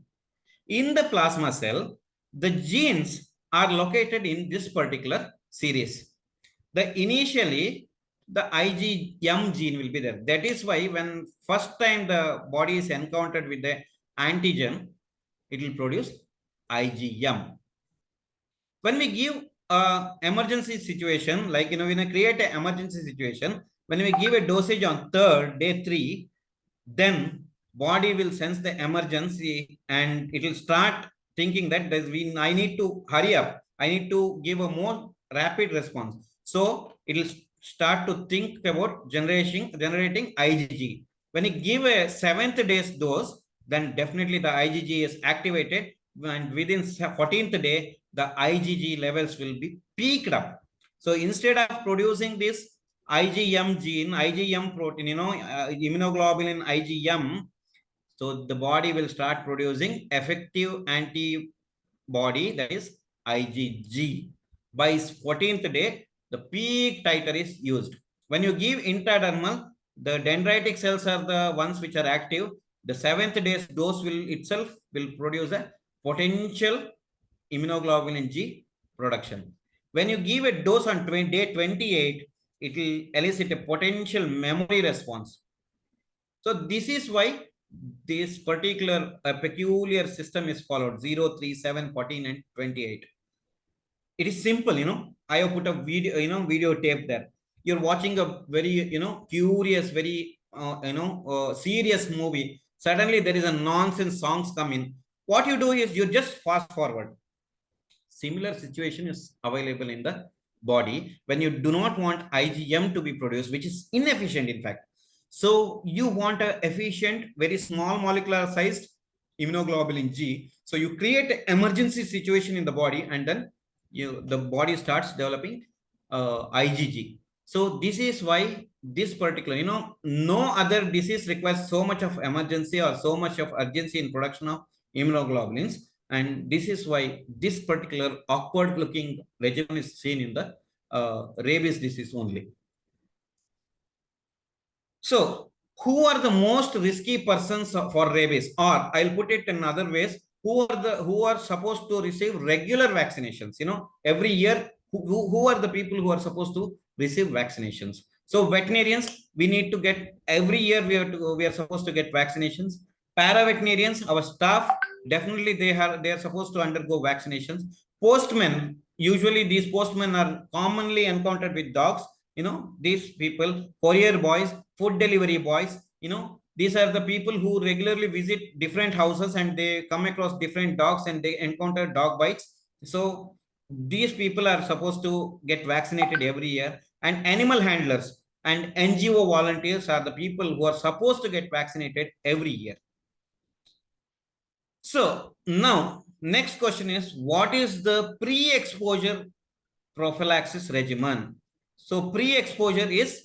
Speaker 2: In the plasma cell, the genes are located in this particular series. Initially, the IgM gene will be there. That is why when first time the body is encountered with the antigen, it will produce IgM. When we give a emergency situation, like, when we create an emergency situation, when we give a dosage on day 3, then body will sense the emergency and it will start thinking that I need to hurry up. I need to give a more rapid response. So it will start to think about generating IgG. When you give a 7th day's dose, then definitely the IgG is activated, and within 14th day, the IgG levels will be peaked up. So instead of producing this IgM gene, IgM protein, immunoglobulin IgM, so the body will start producing effective antibody, that is IgG. By 14th day, the peak titer is used. When you give intradermal, the dendritic cells are the ones which are active. The 7th day's dose will produce a potential immunoglobulin G production. When you give a dose on day 28, it will elicit a potential memory response. So this is why this particular peculiar system is followed: 0, 3, 7, 14, and 28. It is simple, I have put a video tape there. You're watching a very, curious, very, serious movie. Suddenly there is a nonsense songs come in. What you do is you just fast forward. Similar situation is available in the body when you do not want IgM to be produced, which is inefficient, in fact. So you want an efficient, very small molecular sized immunoglobulin G. So you create an emergency situation in the body, and then the body starts developing IgG. So this is why this particular, no other disease requires so much of emergency or so much of urgency in production of immunoglobulins. And this is why this particular awkward looking regimen is seen in the rabies disease only. So who are the most risky persons for rabies? Or I'll put it in other ways, who are supposed to receive regular vaccinations? Every year, who are the people who are supposed to receive vaccinations? So veterinarians, we need to get every year, we are supposed to get vaccinations. Para-veterinarians, our staff, definitely they are supposed to undergo vaccinations. Postmen, usually these postmen are commonly encountered with dogs. These people, courier boys, food delivery boys, these are the people who regularly visit different houses and they come across different dogs and they encounter dog bites. So these people are supposed to get vaccinated every year. And animal handlers and NGO volunteers are the people who are supposed to get vaccinated every year. So now next question is, what is the pre-exposure prophylaxis regimen? So pre-exposure is,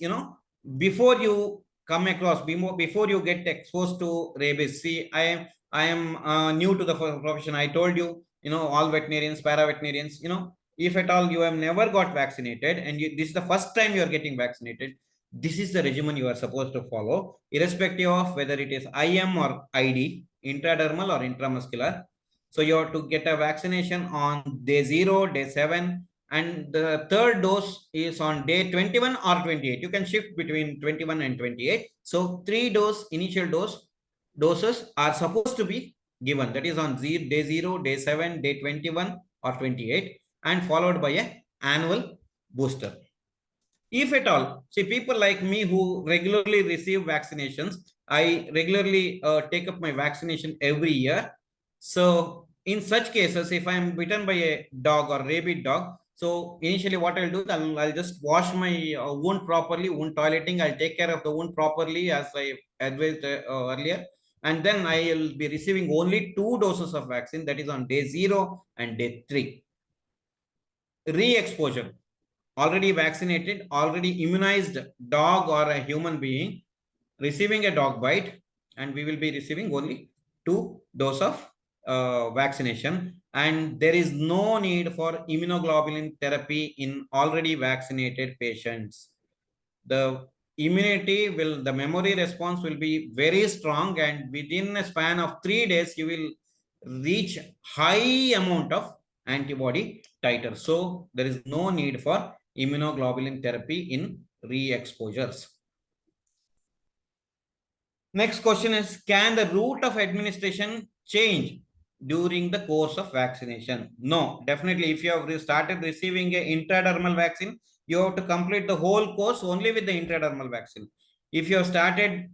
Speaker 2: before you come across, before you get exposed to rabies. See, I am new to the profession. I told you, all veterinarians, para-veterinarians, if at all you have never got vaccinated and this is the first time you are getting vaccinated, this is the regimen you are supposed to follow, irrespective of whether it is IM or ID, intradermal or intramuscular. So you have to get a vaccination on day 0, day 7, and the third dose is on day 21 or 28. You can shift between 21 and 28. So 3 initial doses are supposed to be given. That is on day 0, day 7, day 21 or 28, and followed by a annual booster. If at all, see, people like me who regularly receive vaccinations, I regularly take up my vaccination every year. So in such cases, if I am bitten by a dog or rabid dog, so initially what I'll do, I'll just wash my wound properly, wound toileting. I'll take care of the wound properly as I advised earlier. And then I'll be receiving only 2 doses of vaccine, that is on day 0 and day 3. Re-exposure. Already vaccinated, already immunized dog or a human being receiving a dog bite, and we will be receiving only 2 doses of vaccination, and there is no need for immunoglobulin therapy in already vaccinated patients. The immunity will, the memory response will be very strong, and within a span of 3 days you will reach high amount of antibody titer. So there is no need for immunoglobulin therapy in re-exposures. Next question is, can the route of administration change during the course of vaccination? No, definitely. If you have started receiving an intradermal vaccine, you have to complete the whole course only with the intradermal vaccine. If you have started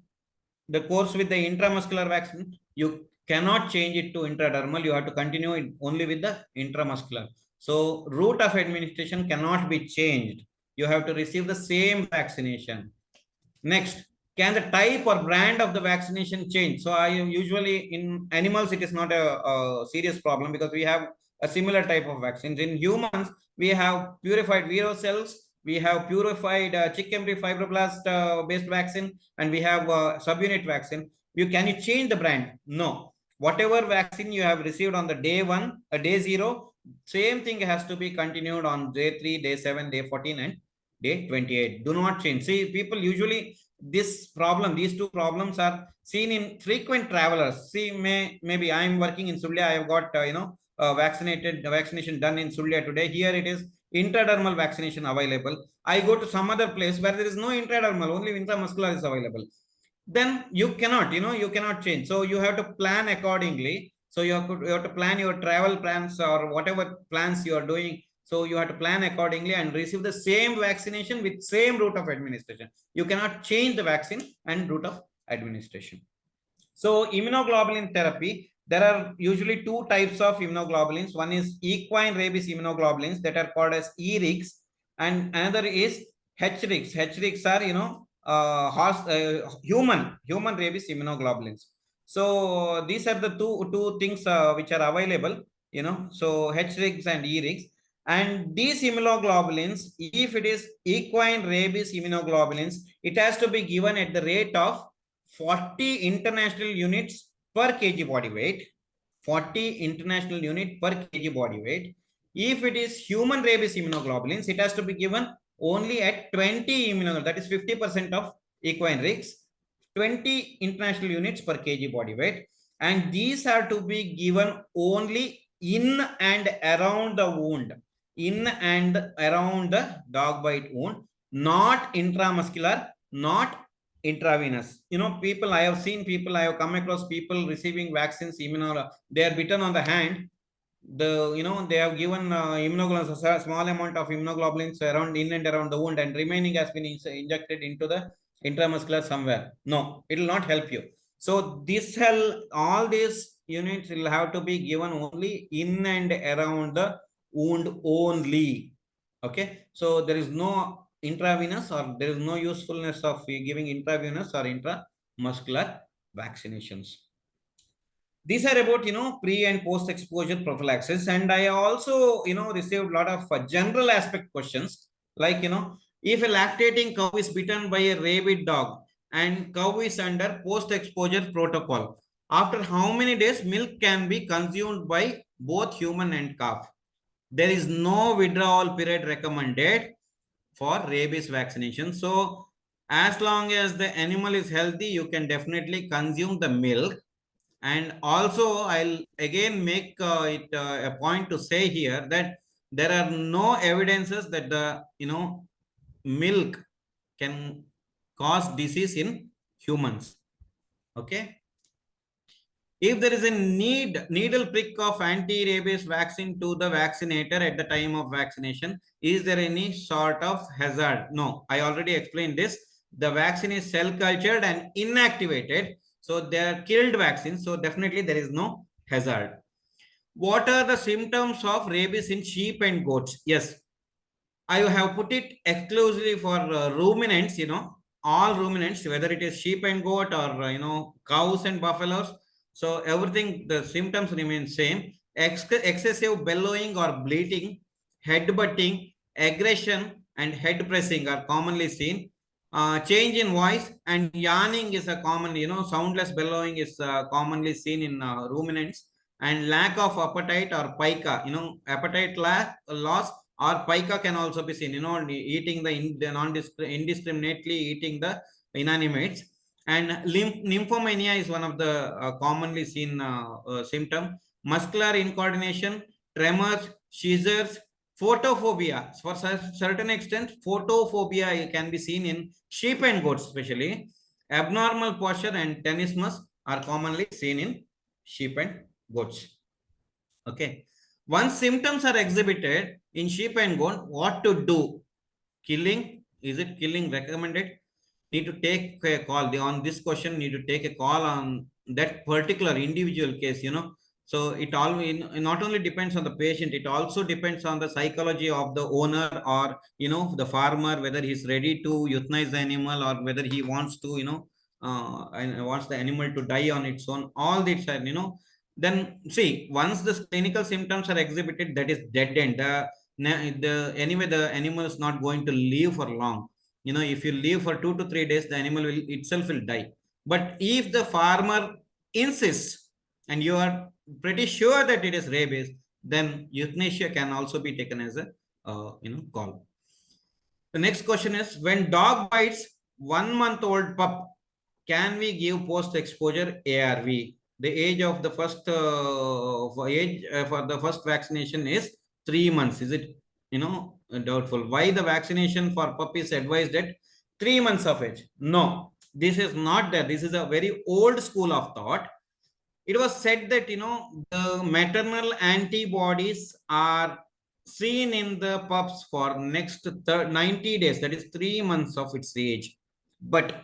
Speaker 2: the course with the intramuscular vaccine, you cannot change it to intradermal. You have to continue it only with the intramuscular. So route of administration cannot be changed. You have to receive the same vaccination. Next, can the type or brand of the vaccination change? So I usually, in animals, it is not a serious problem because we have a similar type of vaccines. In humans, we have purified vero cells, we have purified chick-embryo fibroblast based vaccine, and we have subunit vaccine. Can you change the brand? No. Whatever vaccine you have received on the day 1, day 0, same thing has to be continued on day 3, day 7, day 14, and day 28. Do not change. See, people usually, these 2 problems are seen in frequent travelers. See, maybe I am working in Sulya. I have got vaccination done in Sulya today. Here it is intradermal vaccination available. I go to some other place where there is no intradermal, only intramuscular is available. Then you cannot change. So you have to plan accordingly. So you have to plan your travel plans or whatever plans you are doing. So you have to plan accordingly and receive the same vaccination with same route of administration. You cannot change the vaccine and route of administration. So immunoglobulin therapy, there are usually 2 types of immunoglobulins. One is equine rabies immunoglobulins that are called as ERIGs, and another is HRIGs. HRIGs are human rabies immunoglobulins. So these are the two things which are available. So HRIGs and ERIGs. And these immunoglobulins, if it is equine rabies immunoglobulins, it has to be given at the rate of 40 international units per kg body weight. 40 international unit per kg body weight. If it is human rabies immunoglobulins, it has to be given only at 20 immunoglobulins, that is 50% of equine rigs, 20 international units per kg body weight. And these are to be given only in and around the wound. In and around the dog bite wound, not intramuscular, not intravenous. People, I have come across people receiving vaccines, they are bitten on the hand. They have given immunoglobulins, a small amount of immunoglobulins around, in and around the wound, and remaining has been injected into the intramuscular somewhere. No, it will not help you. So all these units will have to be given only in and around the wound only. Okay, so there is no intravenous, or there is no usefulness of giving intravenous or intramuscular vaccinations. These are about pre and post exposure prophylaxis. And I also received a lot of general aspect questions, like if a lactating cow is bitten by a rabid dog and cow is under post exposure protocol, after how many days milk can be consumed by both human and calf? there is no withdrawal period recommended for rabies vaccination. So as long as the animal is healthy, you can definitely consume the milk. And also I'll again make it a point to say here that there are no evidences that the milk can cause disease in humans. Okay. If there is a needle prick of anti-rabies vaccine to the vaccinator at the time of vaccination, is there any sort of hazard? No, I already explained this. The vaccine is cell cultured and inactivated. So they are killed vaccines. So definitely there is no hazard. What are the symptoms of rabies in sheep and goats? Yes, I have put it exclusively for ruminants, all ruminants, whether it is sheep and goat or, cows and buffaloes. So everything, the symptoms remain same. Excessive bellowing or bleating, head butting, aggression, and head pressing are commonly seen. Change in voice and yawning is a common, soundless bellowing is commonly seen in ruminants. And lack of appetite or pica, appetite loss or pica can also be seen, eating indiscriminately eating the inanimates. And nymphomania is one of the commonly seen symptom. Muscular incoordination, tremors, seizures, photophobia. For certain extent, photophobia can be seen in sheep and goats especially. Abnormal posture and tenesmus are commonly seen in sheep and goats. Okay. Once symptoms are exhibited in sheep and goat, what to do? Killing? Is it killing recommended? Need to take a call. On this question, need to take a call on that particular individual case, So it all not only depends on the patient, it also depends on the psychology of the owner or, the farmer, whether he's ready to euthanize the animal or whether he wants to, and wants the animal to die on its own. All these are, then see, once the clinical symptoms are exhibited, that is dead end. Anyway, the animal is not going to live for long. If you live for 2 to 3 days, the animal will itself will die. But if the farmer insists and you are pretty sure that it is rabies, then euthanasia can also be taken as a call. The next question is, when dog bites 1-month-old pup, can we give post-exposure ARV? The age of the first for the first vaccination is 3 months. Is it doubtful? Why the vaccination for pup is advised at 3 months of age? No, this is not that. This is a very old school of thought. It was said that the maternal antibodies are seen in the pups for next 90 days, that is 3 months of its age. But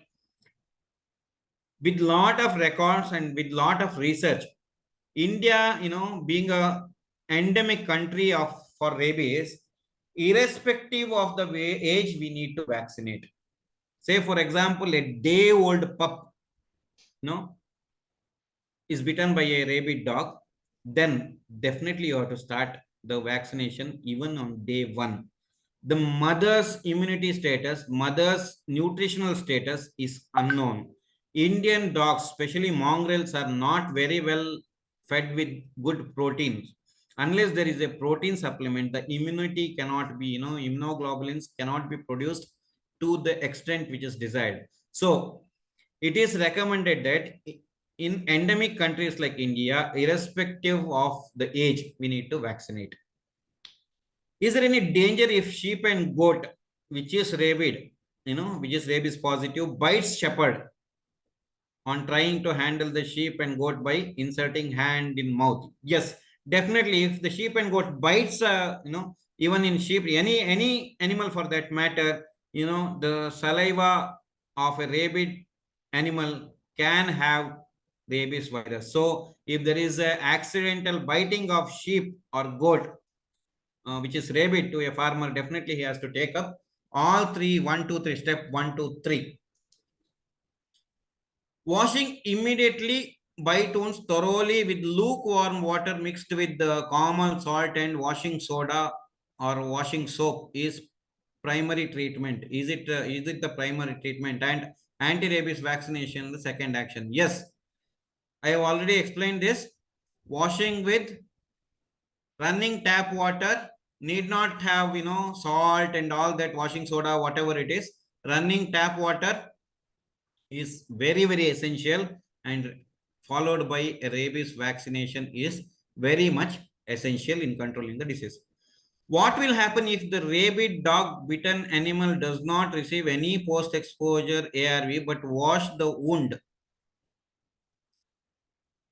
Speaker 2: with lot of records and with lot of research, India, being a endemic country for rabies, irrespective of the age, we need to vaccinate. Say, for example, a day-old pup, is bitten by a rabid dog, then definitely you have to start the vaccination even on day 1. The mother's immunity status, mother's nutritional status is unknown. Indian dogs, especially mongrels, are not very well fed with good proteins. Unless there is a protein supplement, the immunity cannot be, immunoglobulins cannot be produced to the extent which is desired. So it is recommended that in endemic countries like India, irrespective of the age, we need to vaccinate. Is there any danger if sheep and goat, which is rabid, which is rabies positive, bites shepherd on trying to handle the sheep and goat by inserting hand in mouth? Yes, definitely. If the sheep and goat bites, even in sheep, any animal for that matter, the saliva of a rabid animal can have rabies virus. So if there is an accidental biting of sheep or goat, which is rabid to a farmer, definitely he has to take up all three, 1, 2, 3, step 1, 2, 3. Washing immediately bite wounds thoroughly with lukewarm water mixed with the common salt and washing soda or washing soap is primary treatment. Is it the primary treatment? And anti-rabies vaccination, the second action? Yes, I have already explained this. Washing with running tap water need not have, salt and all that, washing soda, whatever it is. Running tap water is very, very essential, and followed by a rabies vaccination is very much essential in controlling the disease. What will happen if the rabid dog bitten animal does not receive any post exposure ARV but wash the wound,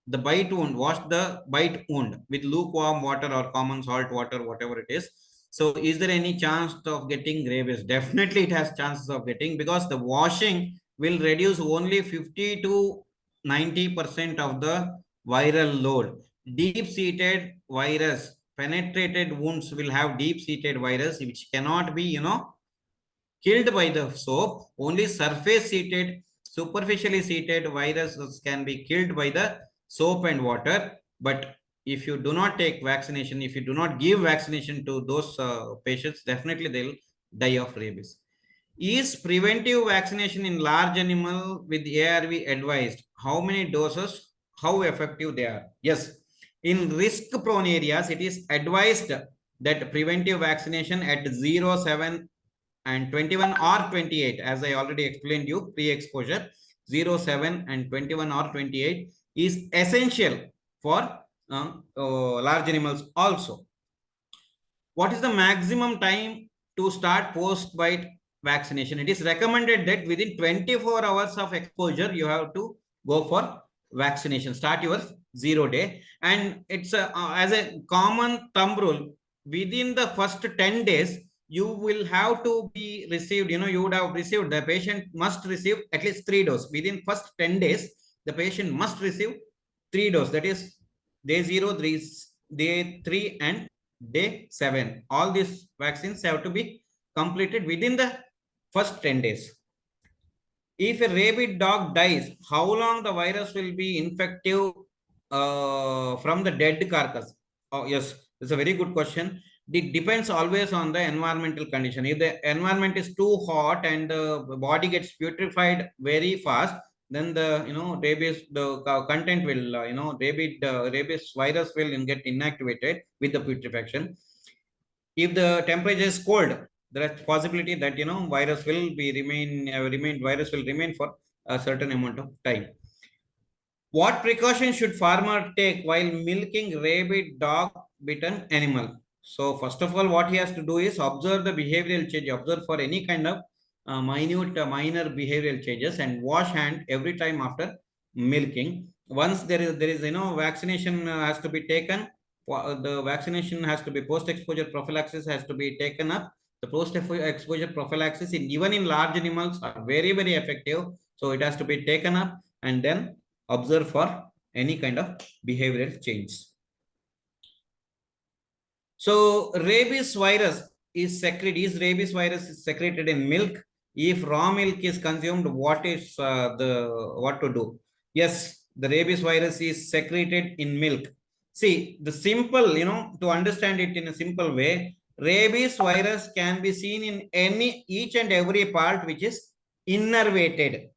Speaker 2: the bite wound, wash the bite wound with lukewarm water or common salt water, whatever it is? So is there any chance of getting rabies? Definitely it has chances of getting, because the washing will reduce only 50 to 90% of the viral load. Deep seated virus, penetrated wounds will have deep seated virus which cannot be, killed by the soap. Only surface seated, superficially seated viruses can be killed by the soap and water. But if you do not take vaccination, if you do not give vaccination to those patients, definitely they'll die of rabies. Is preventive vaccination in large animal with ARV advised? How many doses? How effective they are? Yes, in risk prone areas, it is advised that preventive vaccination at 0, 7, and 21 or 28, as I already explained you, pre-exposure 0, 7, and 21 or 28 is essential for large animals also. What is the maximum time to start post-bite vaccination? It is recommended that within 24 hours of exposure, you have to go for vaccination. Start your 0 day. And it's as a common thumb rule, within the first 10 days, you will have to be received, you would have received, the patient must receive at least 3 doses. Within first 10 days, the patient must receive 3 doses. That is day 0, day 3, and day 7. All these vaccines have to be completed within the first 10 days. If a rabid dog dies, how long the virus will be infective from the dead carcass? Oh, yes, it's a very good question. It depends always on the environmental condition. If the environment is too hot and the body gets putrefied very fast, then the rabies, the content will rabies virus will get inactivated with the putrefaction. If the temperature is cold, there is possibility that virus will be virus will remain for a certain amount of time. What precautions should farmer take while milking rabid dog bitten animal? So first of all, what he has to do is observe the behavioral change, observe for any kind of minor behavioral changes, and wash hand every time after milking. Once there is vaccination has to be taken. The vaccination has to be post-exposure prophylaxis has to be taken up. The post-exposure prophylaxis even in large animals are very, very effective. So it has to be taken up and then observe for any kind of behavioral change. So rabies virus is secreted. Is rabies virus is secreted in milk? If raw milk is consumed, what to do? Yes, the rabies virus is secreted in milk. See, the simple, to understand it in a simple way, rabies virus can be seen in each and every part which is innervated.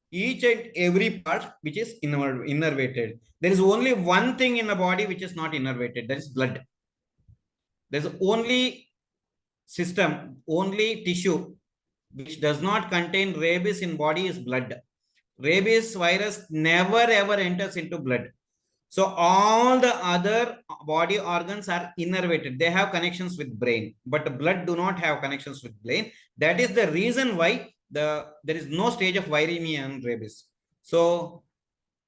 Speaker 2: Each and every part which is innervated. There is only one thing in the body which is not innervated, that is blood. There's only system, only tissue which does not contain rabies in body is blood. Rabies virus never ever enters into blood. So all the other body organs are innervated. They have connections with brain, but blood do not have connections with brain. That is the reason why there is no stage of viremia and rabies. So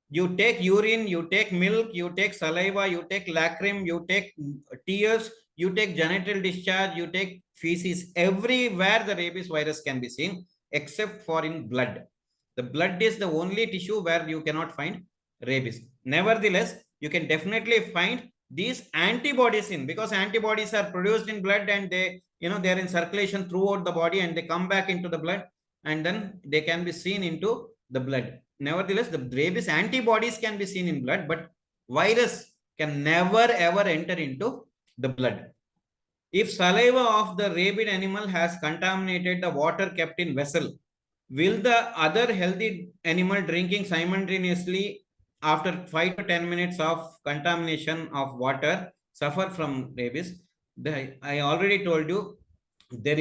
Speaker 2: you take urine, you take milk, you take saliva, you take lacrime, you take tears, you take genital discharge, you take feces. Everywhere the rabies virus can be seen, except for in blood. The blood is the only tissue where you cannot find rabies. Nevertheless, you can definitely find these antibodies in, because antibodies are produced in blood and they are in circulation throughout the body and they come back into the blood and then they can be seen into the blood. Nevertheless, the rabies antibodies can be seen in blood, but virus can never ever enter into the blood. If saliva of the rabid animal has contaminated the water kept in vessel, will the other healthy animal drinking simultaneously after 5 to 10 minutes of contamination of water suffer from rabies? I already told you there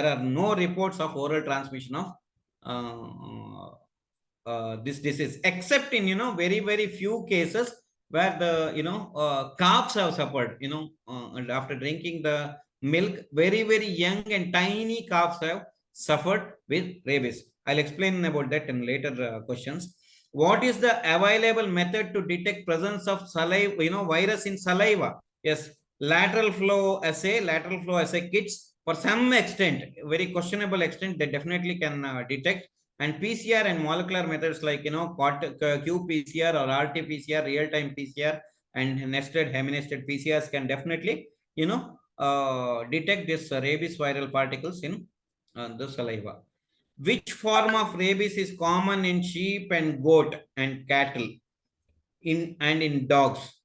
Speaker 2: are no reports of oral transmission of this disease, except in very few cases where the calves have suffered, and after drinking the milk, very young and tiny calves have suffered with rabies. I'll explain about that in later questions. What is the available method to detect presence of saliva, virus in saliva? Yes, lateral flow assay kits, for some extent, very questionable extent, they definitely can detect. And PCR and molecular methods like qPCR or RT-PCR, real-time PCR, and nested hemi-nested PCRs can definitely detect this rabies viral particles in the saliva. Which form of rabies is common in sheep and goat and cattle in dogs?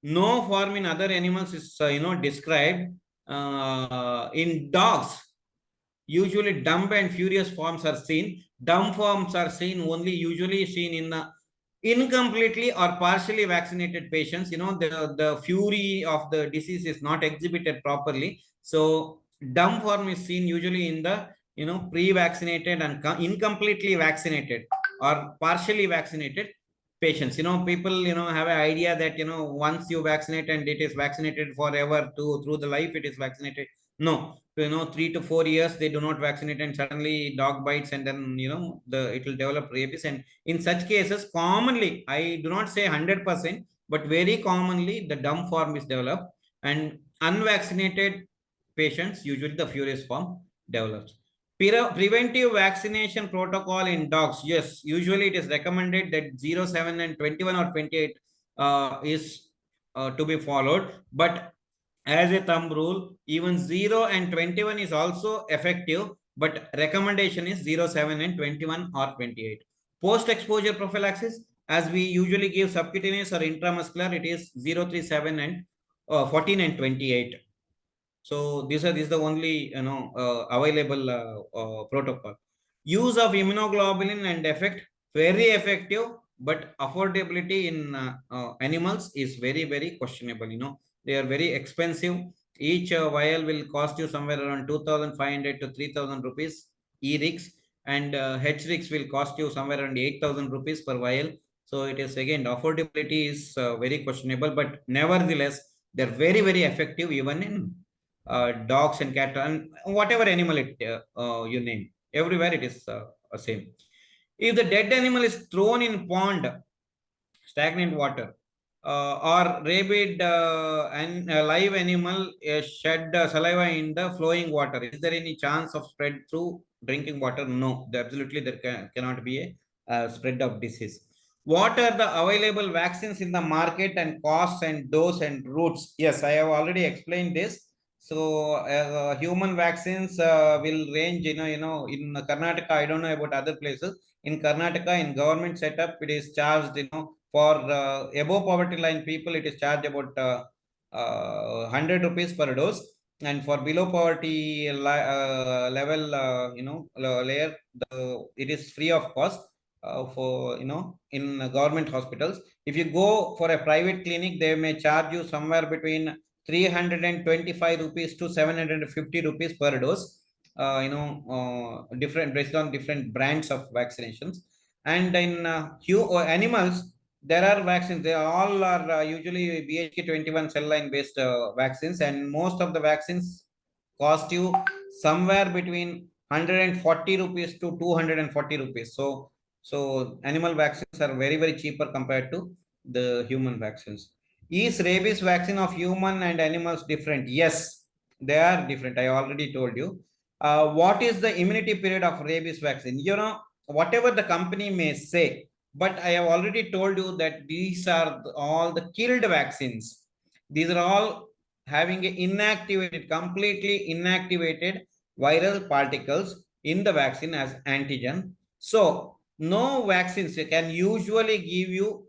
Speaker 2: No form in other animals is described. In dogs, usually dumb and furious forms are seen. Dumb forms are usually seen in the incompletely or partially vaccinated patients. The fury of the disease is not exhibited properly. So dumb form is seen usually in the pre-vaccinated and incompletely vaccinated or partially vaccinated patients. People have an idea that once you vaccinate and it is vaccinated forever, through the life it is vaccinated. No, 3 to 4 years they do not vaccinate, and suddenly dog bites, and then it will develop rabies. And in such cases, commonly, I do not say 100%, but very commonly the dumb form is developed, and unvaccinated patients, usually the furious form develops. Preventive vaccination protocol in dogs. Yes, usually it is recommended that 0, 7, and 21 or 28 is to be followed. But as a thumb rule, even 0 and 21 is also effective, but recommendation is 0, 7, and 21 or 28. Post-exposure prophylaxis, as we usually give subcutaneous or intramuscular, it is 0, 3, 7, and 14 and 28. So this is the only available protocol. Use of immunoglobulin and effect, very effective, but affordability in animals is very questionable. They are very expensive. Each vial will cost you somewhere around 2,500 to 3,000 rupees e-rix, and h-rix will cost you somewhere around 8,000 rupees per vial. So it is, again, affordability is very questionable, but nevertheless they're very effective even in dogs and cats and whatever animal you name. Everywhere it is same. If the dead animal is thrown in pond, stagnant water, or rabid and live animal shed saliva in the flowing water, is there any chance of spread through drinking water? No, absolutely there cannot be a spread of disease. What are the available vaccines in the market, and costs and dose and routes? Yes, I have already explained this. So human vaccines will range, in Karnataka. I don't know about other places. In Karnataka, in government setup, it is charged, for above poverty line people, it is charged about 100 rupees per dose. And for below poverty level, layer, it is free of cost for, in government hospitals. If you go for a private clinic, they may charge you somewhere between 325 rupees to 750 rupees per dose. Different, based on different brands of vaccinations. And in animals, there are vaccines. They all are usually BHK21 cell line based vaccines, and most of the vaccines cost you somewhere between 140 rupees to 240 rupees. So animal vaccines are very cheaper compared to the human vaccines. Is rabies vaccine of human and animals different? Yes, they are different. I already told you. What is the immunity period of rabies vaccine? Whatever the company may say, but I have already told you that these are all the killed vaccines. These are all having completely inactivated viral particles in the vaccine as antigen. So no vaccines can usually give you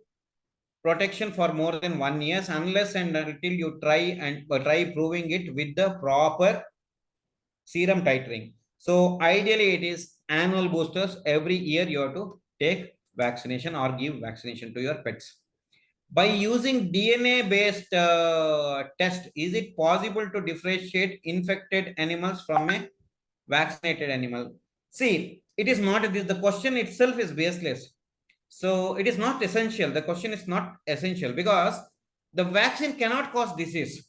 Speaker 2: protection for more than 1 year, unless and until you try proving it with the proper serum titering. So ideally it is annual boosters. Every year you have to take vaccination or give vaccination to your pets. By using DNA based test, is it possible to differentiate infected animals from a vaccinated animal? See, it is not this. The question itself is baseless. So it is not essential. The question is not essential because the vaccine cannot cause disease.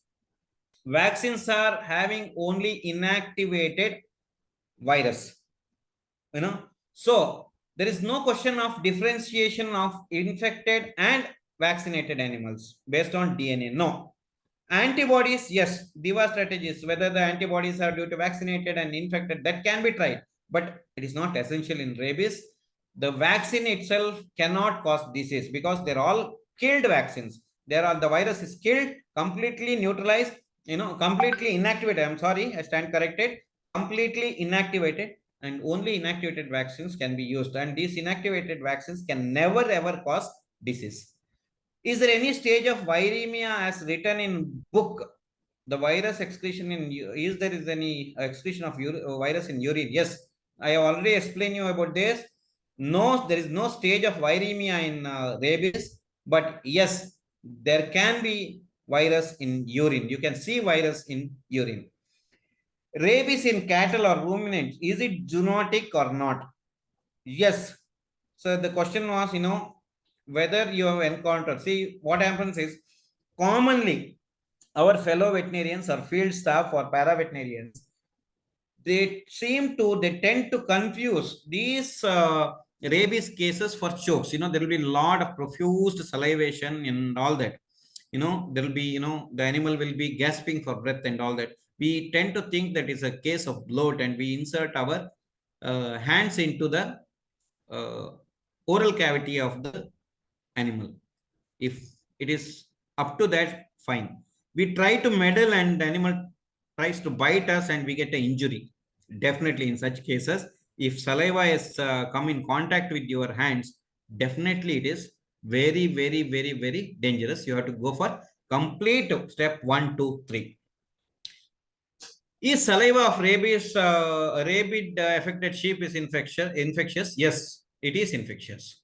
Speaker 2: Vaccines are having only inactivated virus. So there is no question of differentiation of infected and vaccinated animals based on DNA. No. Antibodies, yes, Diva strategies, whether the antibodies are due to vaccinated and infected, that can be tried, but it is not essential in rabies. The vaccine itself cannot cause disease because they're all killed vaccines. The virus is killed, completely neutralized, completely inactivated. I'm sorry, I stand corrected. Completely inactivated, and only inactivated vaccines can be used. And these inactivated vaccines can never ever cause disease. Is there any stage of viremia as written in book? The virus excretion in, is there is any excretion of virus in urine? Yes, I have already explained you about this. No, there is no stage of viremia in rabies, but yes, there can be virus in urine. You can see virus in urine. Rabies in cattle or ruminants, is it zoonotic or not? Yes. So the question was, whether you have encountered. See, what happens is commonly our fellow veterinarians or field staff or para-veterinarians, they tend to confuse these rabies cases for chokes. There will be a lot of profuse salivation and all that. There will be, the animal will be gasping for breath and all that. We tend to think that is a case of bloat, and we insert our hands into the oral cavity of the animal. If it is up to that, fine. We try to meddle and the animal tries to bite us and we get an injury. Definitely in such cases, if saliva is come in contact with your hands, definitely it is very, very, very, very dangerous. You have to go for complete step 1, 2, 3. Is saliva of rabies, rabid affected sheep is infectious? Yes, it is infectious.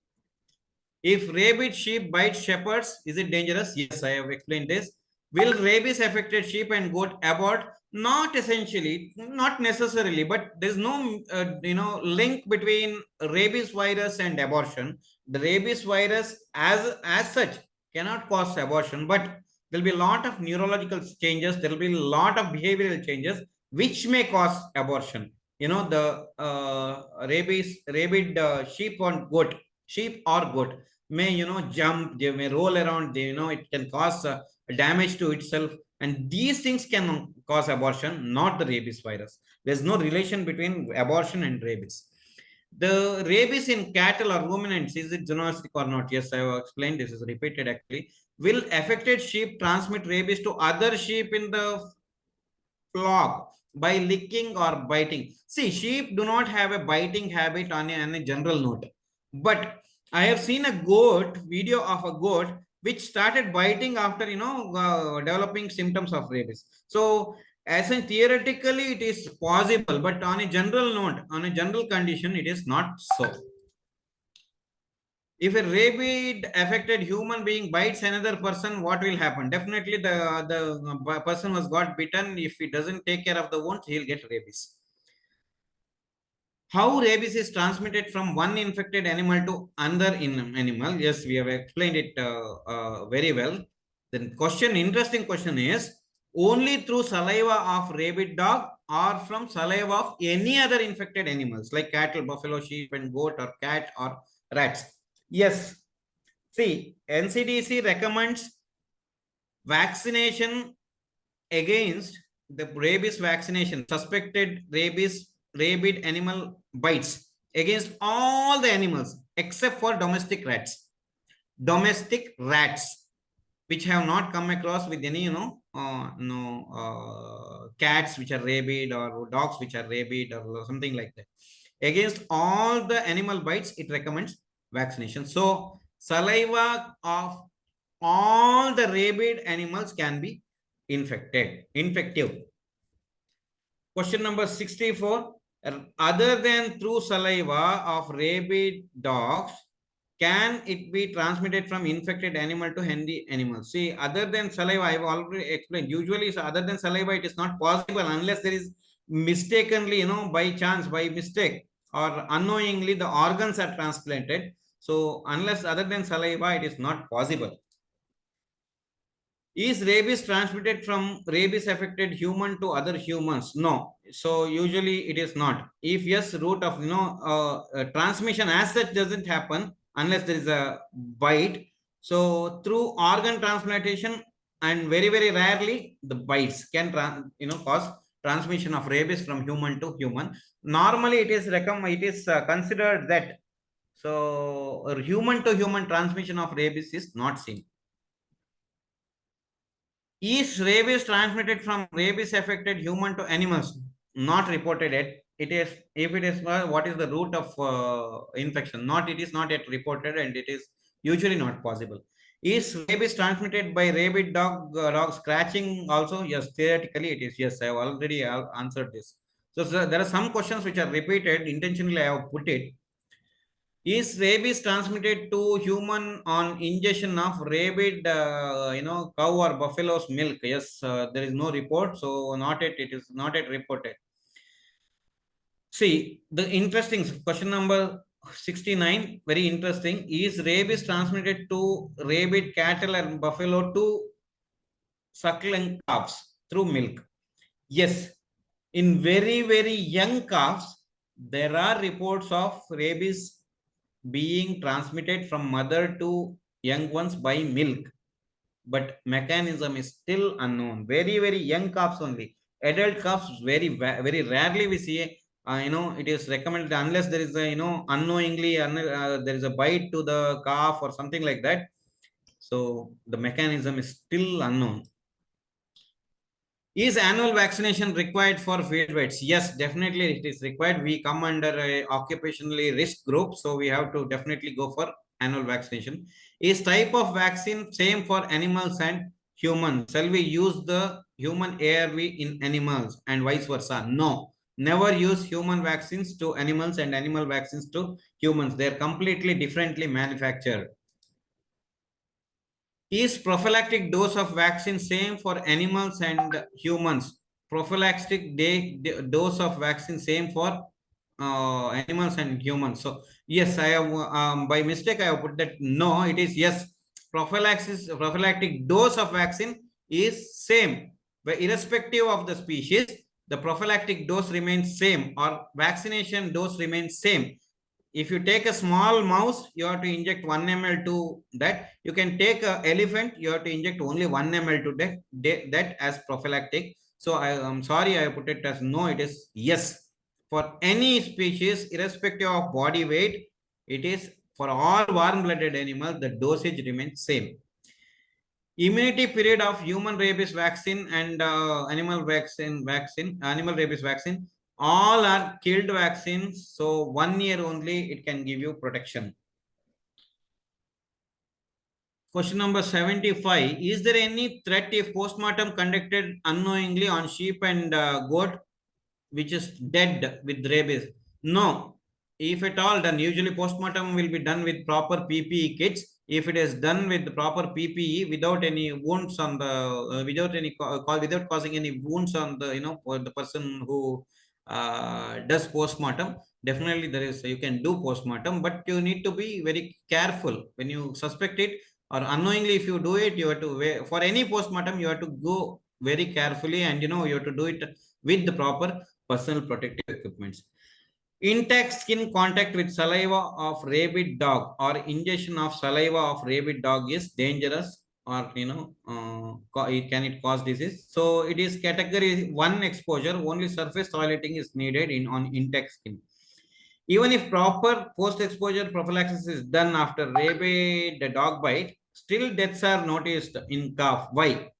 Speaker 2: If rabid sheep bites shepherds, is it dangerous? Yes, I have explained this. Will rabies affected sheep and goat abort? Not essentially, not necessarily, but there's no link between rabies virus and abortion. The rabies virus as such cannot cause abortion, but there'll be a lot of neurological changes. There'll be a lot of behavioral changes which may cause abortion. The rabid sheep or goat may jump, they may roll around, it can cause damage to itself, and these things can cause abortion, not the rabies virus. There's no relation between abortion and rabies. The rabies in cattle or ruminants, is it zoonotic or not? Yes, I have explained, this is repeated actually. Will affected sheep transmit rabies to other sheep in the flock by licking or biting? See, sheep do not have a biting habit on a general note, but I have seen a video of a goat which started biting after developing symptoms of rabies. So as in theoretically it is possible, but on a general note, on a general condition, it is not so. If a rabid affected human being bites another person, what will happen? Definitely the person was got bitten. If he doesn't take care of the wound, he'll get rabies. How rabies is transmitted from one infected animal to another animal? Yes, we have explained it very well. The interesting question is, only through saliva of rabid dog or from saliva of any other infected animals like cattle, buffalo, sheep and goat, or cat or rats? Yes. See, NCDC recommends vaccination against the rabies vaccination, suspected rabid animal bites against all the animals except for domestic rats. Domestic rats, which have not come across with any, cats which are rabid or dogs which are rabid or something like that. Against all the animal bites, it recommends vaccination. So saliva of all the rabid animals can be infective. Question number 64. Other than through saliva of rabid dogs, can it be transmitted from infected animal to healthy animal? See, other than saliva, I've already explained. Usually, so other than saliva, it is not possible unless there is mistakenly, by chance, by mistake, or unknowingly, the organs are transplanted. So, unless other than saliva, it is not possible. Is rabies transmitted from rabies affected human to other humans? No. So usually it is not. If yes, route of transmission as such doesn't happen unless there is a bite. So through organ transplantation and very rarely the bites can cause transmission of rabies from human to human. Normally it is considered that human to human transmission of rabies is not seen. Is rabies transmitted from rabies affected human to animals? Not reported yet. It is, if it is, what is the route of infection? It is not yet reported, and it is usually not possible. Is rabies transmitted by rabid dog scratching also? Yes, theoretically it is. Yes, I have already answered this. So there are some questions which are repeated. Intentionally, I have put it. Is rabies transmitted to human on ingestion of rabid, cow or buffalo's milk? Yes, there is no report, so it is not yet reported. See, the interesting question number 69, very interesting. Is rabies transmitted to rabid cattle and buffalo to suckling calves through milk? Yes, in very young calves, there are reports of rabies being transmitted from mother to young ones by milk, but mechanism is still unknown. Very young calves only. Adult calves very rarely we see. It is recommended unless there is a unknowingly there is a bite to the calf or something like that. So the mechanism is still unknown. Is annual vaccination required for field vets? Yes, definitely it is required. We come under a occupationally risk group, so we have to definitely go for annual vaccination. Is type of vaccine same for animals and humans? Shall we use the human ARV in animals and vice versa? No. Never use human vaccines to animals and animal vaccines to humans. They are completely differently manufactured. Is prophylactic dose of vaccine same for animals and humans? Prophylactic dose of vaccine same for animals and humans. So yes, I have by mistake I have put that no. It is yes. Prophylactic dose of vaccine is same, but irrespective of the species, the prophylactic dose remains same or vaccination dose remains same. If you take a small mouse, you have to inject 1 ml to that. You can take an elephant, you have to inject only 1 ml to that as prophylactic. So I am sorry, I put it as no. It is yes. For any species, irrespective of body weight, it is for all warm-blooded animals, the dosage remains same. Immunity period of human rabies vaccine and animal rabies vaccine, all are killed vaccines. So 1 year only it can give you protection. Question number 75. Is there any threat if postmortem conducted unknowingly on sheep and goat which is dead with rabies? No. If at all done, usually postmortem will be done with proper PPE kits. If it is done with the proper PPE without any wounds on the without causing any wounds on the for the person who does postmortem, definitely you can do postmortem, but you need to be very careful when you suspect it or unknowingly. If you do it, you have to for any postmortem you have to go very carefully, and you have to do it with the proper personal protective equipments. Intact skin contact with saliva of rabid dog or ingestion of saliva of rabid dog is dangerous, or can it cause disease? So it is category 1 exposure. Only surface toileting is needed on intact skin. Even if proper post-exposure prophylaxis is done after rabid dog bite, still deaths are noticed in calf. Why?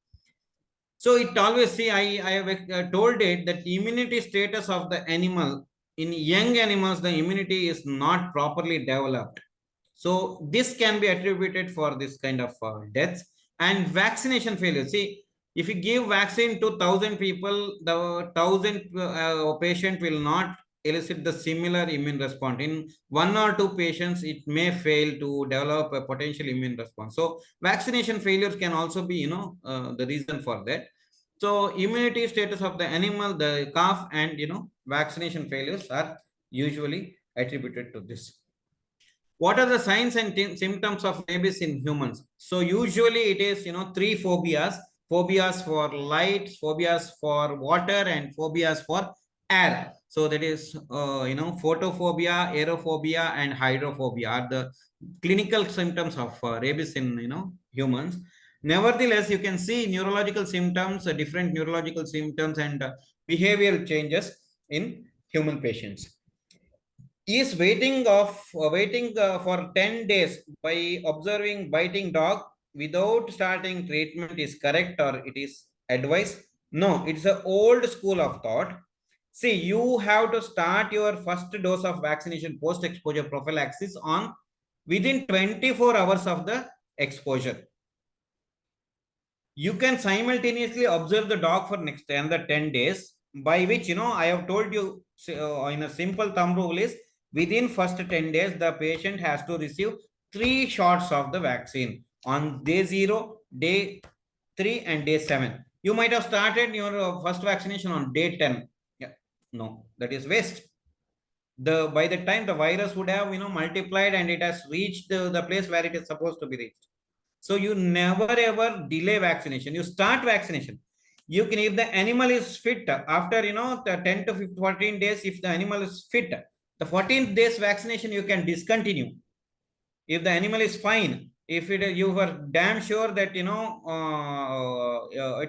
Speaker 2: So it always I have told it that immunity status of the animal in young animals, the immunity is not properly developed. So this can be attributed for this kind of deaths and vaccination failure. See, if you give vaccine to 1,000 people, the 1,000 patient will not elicit the similar immune response. In 1 or 2 patients, it may fail to develop a potential immune response. So vaccination failures can also be, the reason for that. So immunity status of the animal, the calf, and vaccination failures are usually attributed to this. What are the signs and symptoms of rabies in humans? So usually it is, 3 phobias: phobias for light, phobias for water, and phobias for air. So that is, photophobia, aerophobia, and hydrophobia are the clinical symptoms of rabies in, humans. Nevertheless, you can see neurological symptoms, different neurological symptoms, and behavioral changes in human patients. Is waiting for 10 days by observing biting dog without starting treatment is correct, or it is advised? No, it's an old school of thought. See, you have to start your first dose of vaccination post exposure prophylaxis on within 24 hours of the exposure. You can simultaneously observe the dog for next another 10 days, by which, I have told you in a simple thumb rule is, within first 10 days, the patient has to receive 3 shots of the vaccine on day 0, day 3, and day 7. You might have started your first vaccination on day 10. Yeah, no, that is waste. By the time the virus would have, multiplied and it has reached the place where it is supposed to be reached. So you never ever delay vaccination. You start vaccination. You can, if the animal is fit, after, the 10 to 14 days, if the animal is fit, the 14th days vaccination you can discontinue. If the animal is fine, if you were damn sure that, it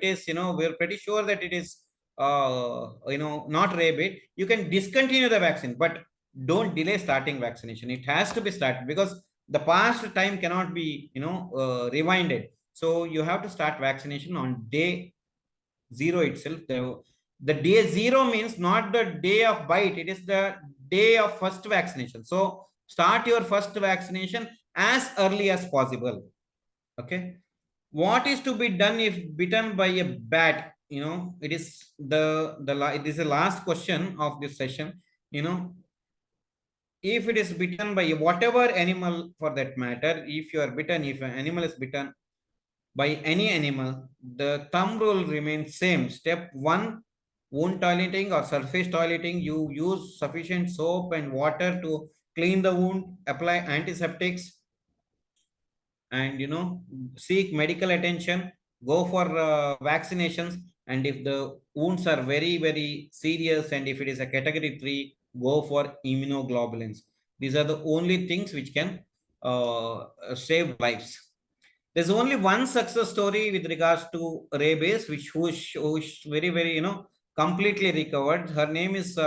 Speaker 2: is, we're pretty sure that it is, not rabid, you can discontinue the vaccine, but don't delay starting vaccination. It has to be started, because the past time cannot be, rewinded. So you have to start vaccination on day 0 itself. The day 0 means not the day of bite, it is the day of first vaccination. So start your first vaccination as early as possible. Okay. What is to be done if bitten by a bat? It is it is the last question of this session. If it is bitten by whatever animal for that matter, if you are bitten, if an animal is bitten by any animal, the thumb rule remains same. Step 1, wound toileting or surface toileting. You use sufficient soap and water to clean the wound, apply antiseptics, and seek medical attention. Go for vaccinations, and if the wounds are very very serious, and if it is a category 3, go for immunoglobulins. These are the only things which can save lives. There's only one success story with regards to rabies, who's very very completely recovered. Her name is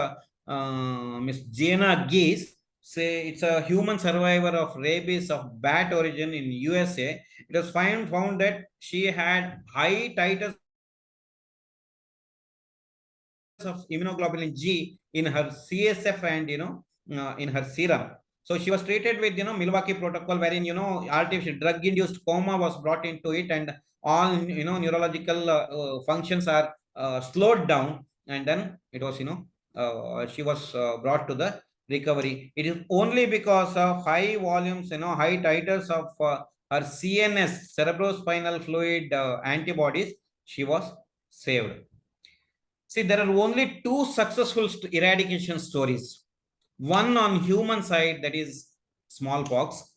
Speaker 2: Miss Jana Geese. Say it's a human survivor of rabies of bat origin in USA. It was found that she had high titers of immunoglobulin G in her CSF and in her serum. So she was treated with Milwaukee protocol, wherein artificial drug-induced coma was brought into it, and all neurological functions are slowed down, and then it was she was brought to the recovery. It is only because of high volumes, high titers of her CNS, cerebrospinal fluid antibodies, she was saved. See, there are only 2 successful eradication stories. One on human side, that is smallpox.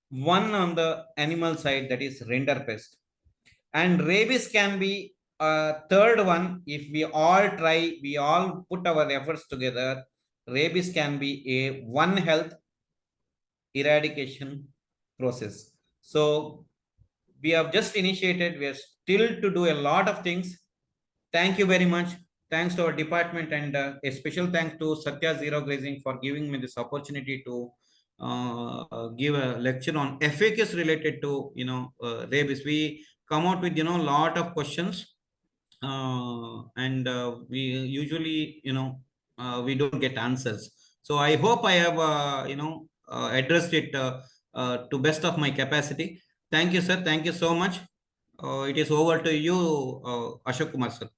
Speaker 2: One on the animal side, that is rinderpest. And rabies can be a third one. If we all try, we all put our efforts together, rabies can be a One Health eradication process. So we have just initiated, we are still to do a lot of things. Thank you very much. Thanks to our department, and a special thanks to Sathyazerograzing for giving me this opportunity to give a lecture on FAQs related to rabies. We come out with lot of questions, and we usually we don't get answers. So I hope I have addressed it to best of my capacity. Thank you, sir. Thank you so much. It is over to you, Ashok Kumar sir.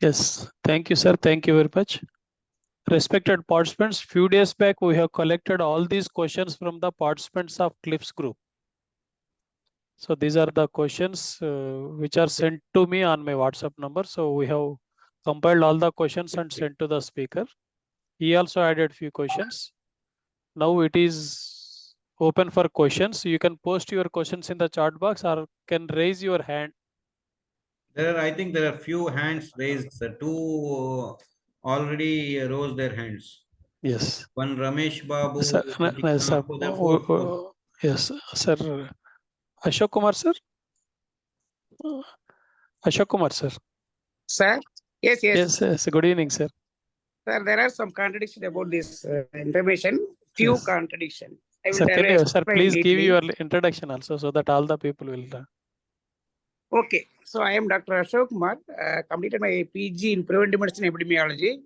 Speaker 1: Yes, thank you, sir. Thank you very much. Respected participants, few days back we have collected all these questions from the participants of Cliffs group. So these are the questions which are sent to me on my WhatsApp number. So we have compiled all the questions and sent to the speaker. He also added few questions. Now it is open for questions. You can post your questions in the chat box or can raise your hand.
Speaker 2: I think there are few hands raised. The two already rose their hands.
Speaker 1: Yes.
Speaker 2: One Ramesh Babu.
Speaker 1: Sir, sir,
Speaker 2: So there are four.
Speaker 1: yes, sir. Ashok Kumar, sir. Ashok Kumar, sir.
Speaker 4: Sir? Yes, yes.
Speaker 1: Yes, yes. Good evening, sir.
Speaker 4: Sir, there are some contradictions about this information. Few
Speaker 1: Yes.
Speaker 4: contradictions. I will
Speaker 1: Sir, can you, sir,
Speaker 4: explain
Speaker 1: please give
Speaker 4: neatly.
Speaker 1: your introduction also so that all the people will.
Speaker 4: Okay. So I am Dr. Ashok Kumar. Completed my PG in Preventive Medicine Epidemiology.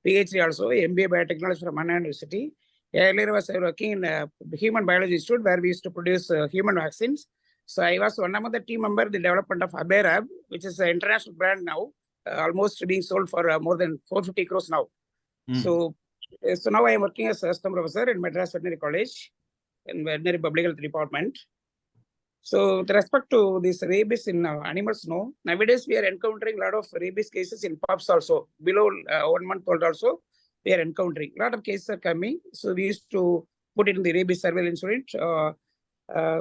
Speaker 4: PhD also, MBA Biotechnology from Anna University. Earlier was working in Human Biology Institute where we used to produce human vaccines. So I was one of the team member in the development of Aberab, which is an international brand now, almost being sold for more than 450 crores now. So now I am working as a assistant professor in Madras Veterinary College in Veterinary Public Health Department. So with respect to this rabies in animals, no, nowadays we are encountering a lot of rabies cases in pups also. Below 1 month old also, we are encountering. A lot of cases are coming. So we used to put it in the rabies surveillance unit.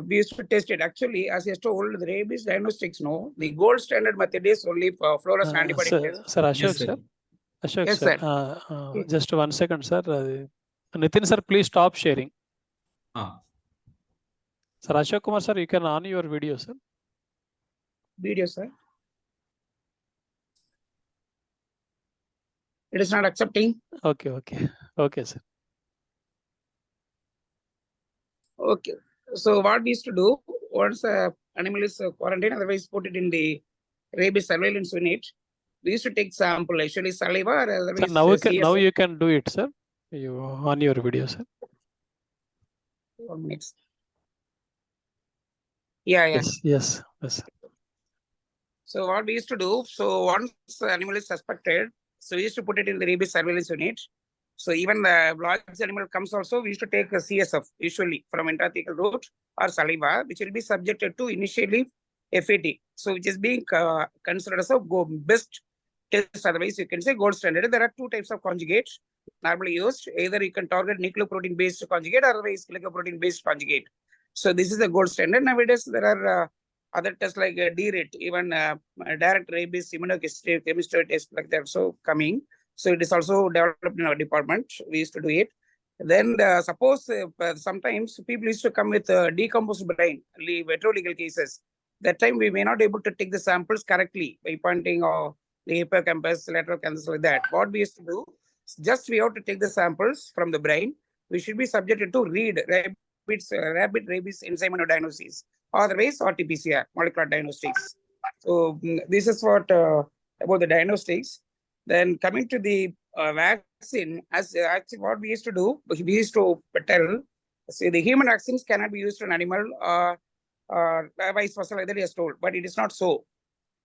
Speaker 4: We used to test it. Actually, as I told, the rabies diagnostics, no, the gold standard method is only for fluorescent antibody test.
Speaker 1: Sir, Ashok,
Speaker 2: Yes,
Speaker 1: sir. Ashok,
Speaker 4: Yes,
Speaker 1: sir.
Speaker 4: sir.
Speaker 1: Just 1 second, sir. Nitin, sir, please stop sharing. Sir, Ashok Kumar, sir, you can on your video, sir.
Speaker 4: Video, sir. It is not accepting.
Speaker 1: Okay, okay. Okay, sir.
Speaker 4: Okay. So what we used to do, once animal is quarantined, otherwise put it in the rabies surveillance unit, we used to take sample, actually saliva or otherwise
Speaker 1: Now you can do it, sir. You on your video, sir.
Speaker 4: 1 minute. Yeah.
Speaker 1: Yes.
Speaker 4: So what we used to do, so once the animal is suspected, so we used to put it in the rabies surveillance unit. So even the large animal comes also, we used to take a CSF, usually from intrathecal route or saliva, which will be subjected to initially FAT. So which is being considered as a best test, otherwise you can say gold standard. There are two types of conjugates normally used. Either you can target nucleoprotein based conjugate or otherwise glycoprotein based conjugate. So this is the gold standard. Nowadays there are other tests like DRIT, even direct rabies immunochemistry test like that. So coming. So it is also developed in our department. We used to do it. Then suppose sometimes people used to come with decomposed brain, veterolegal cases. That time we may not be able to take the samples correctly by pointing or the hippocampus, lateral cancer like that. What we used to do, just we have to take the samples from the brain. We should be subjected to read rapid rabies enzyme immunodiagnosis, otherwise RT-PCR, molecular diagnostics. So this is what about the diagnostics. Then coming to the vaccine, as actually what we used to do, we used to tell, see, the human vaccines cannot be used on animal vice versa, like that is told, but it is not so.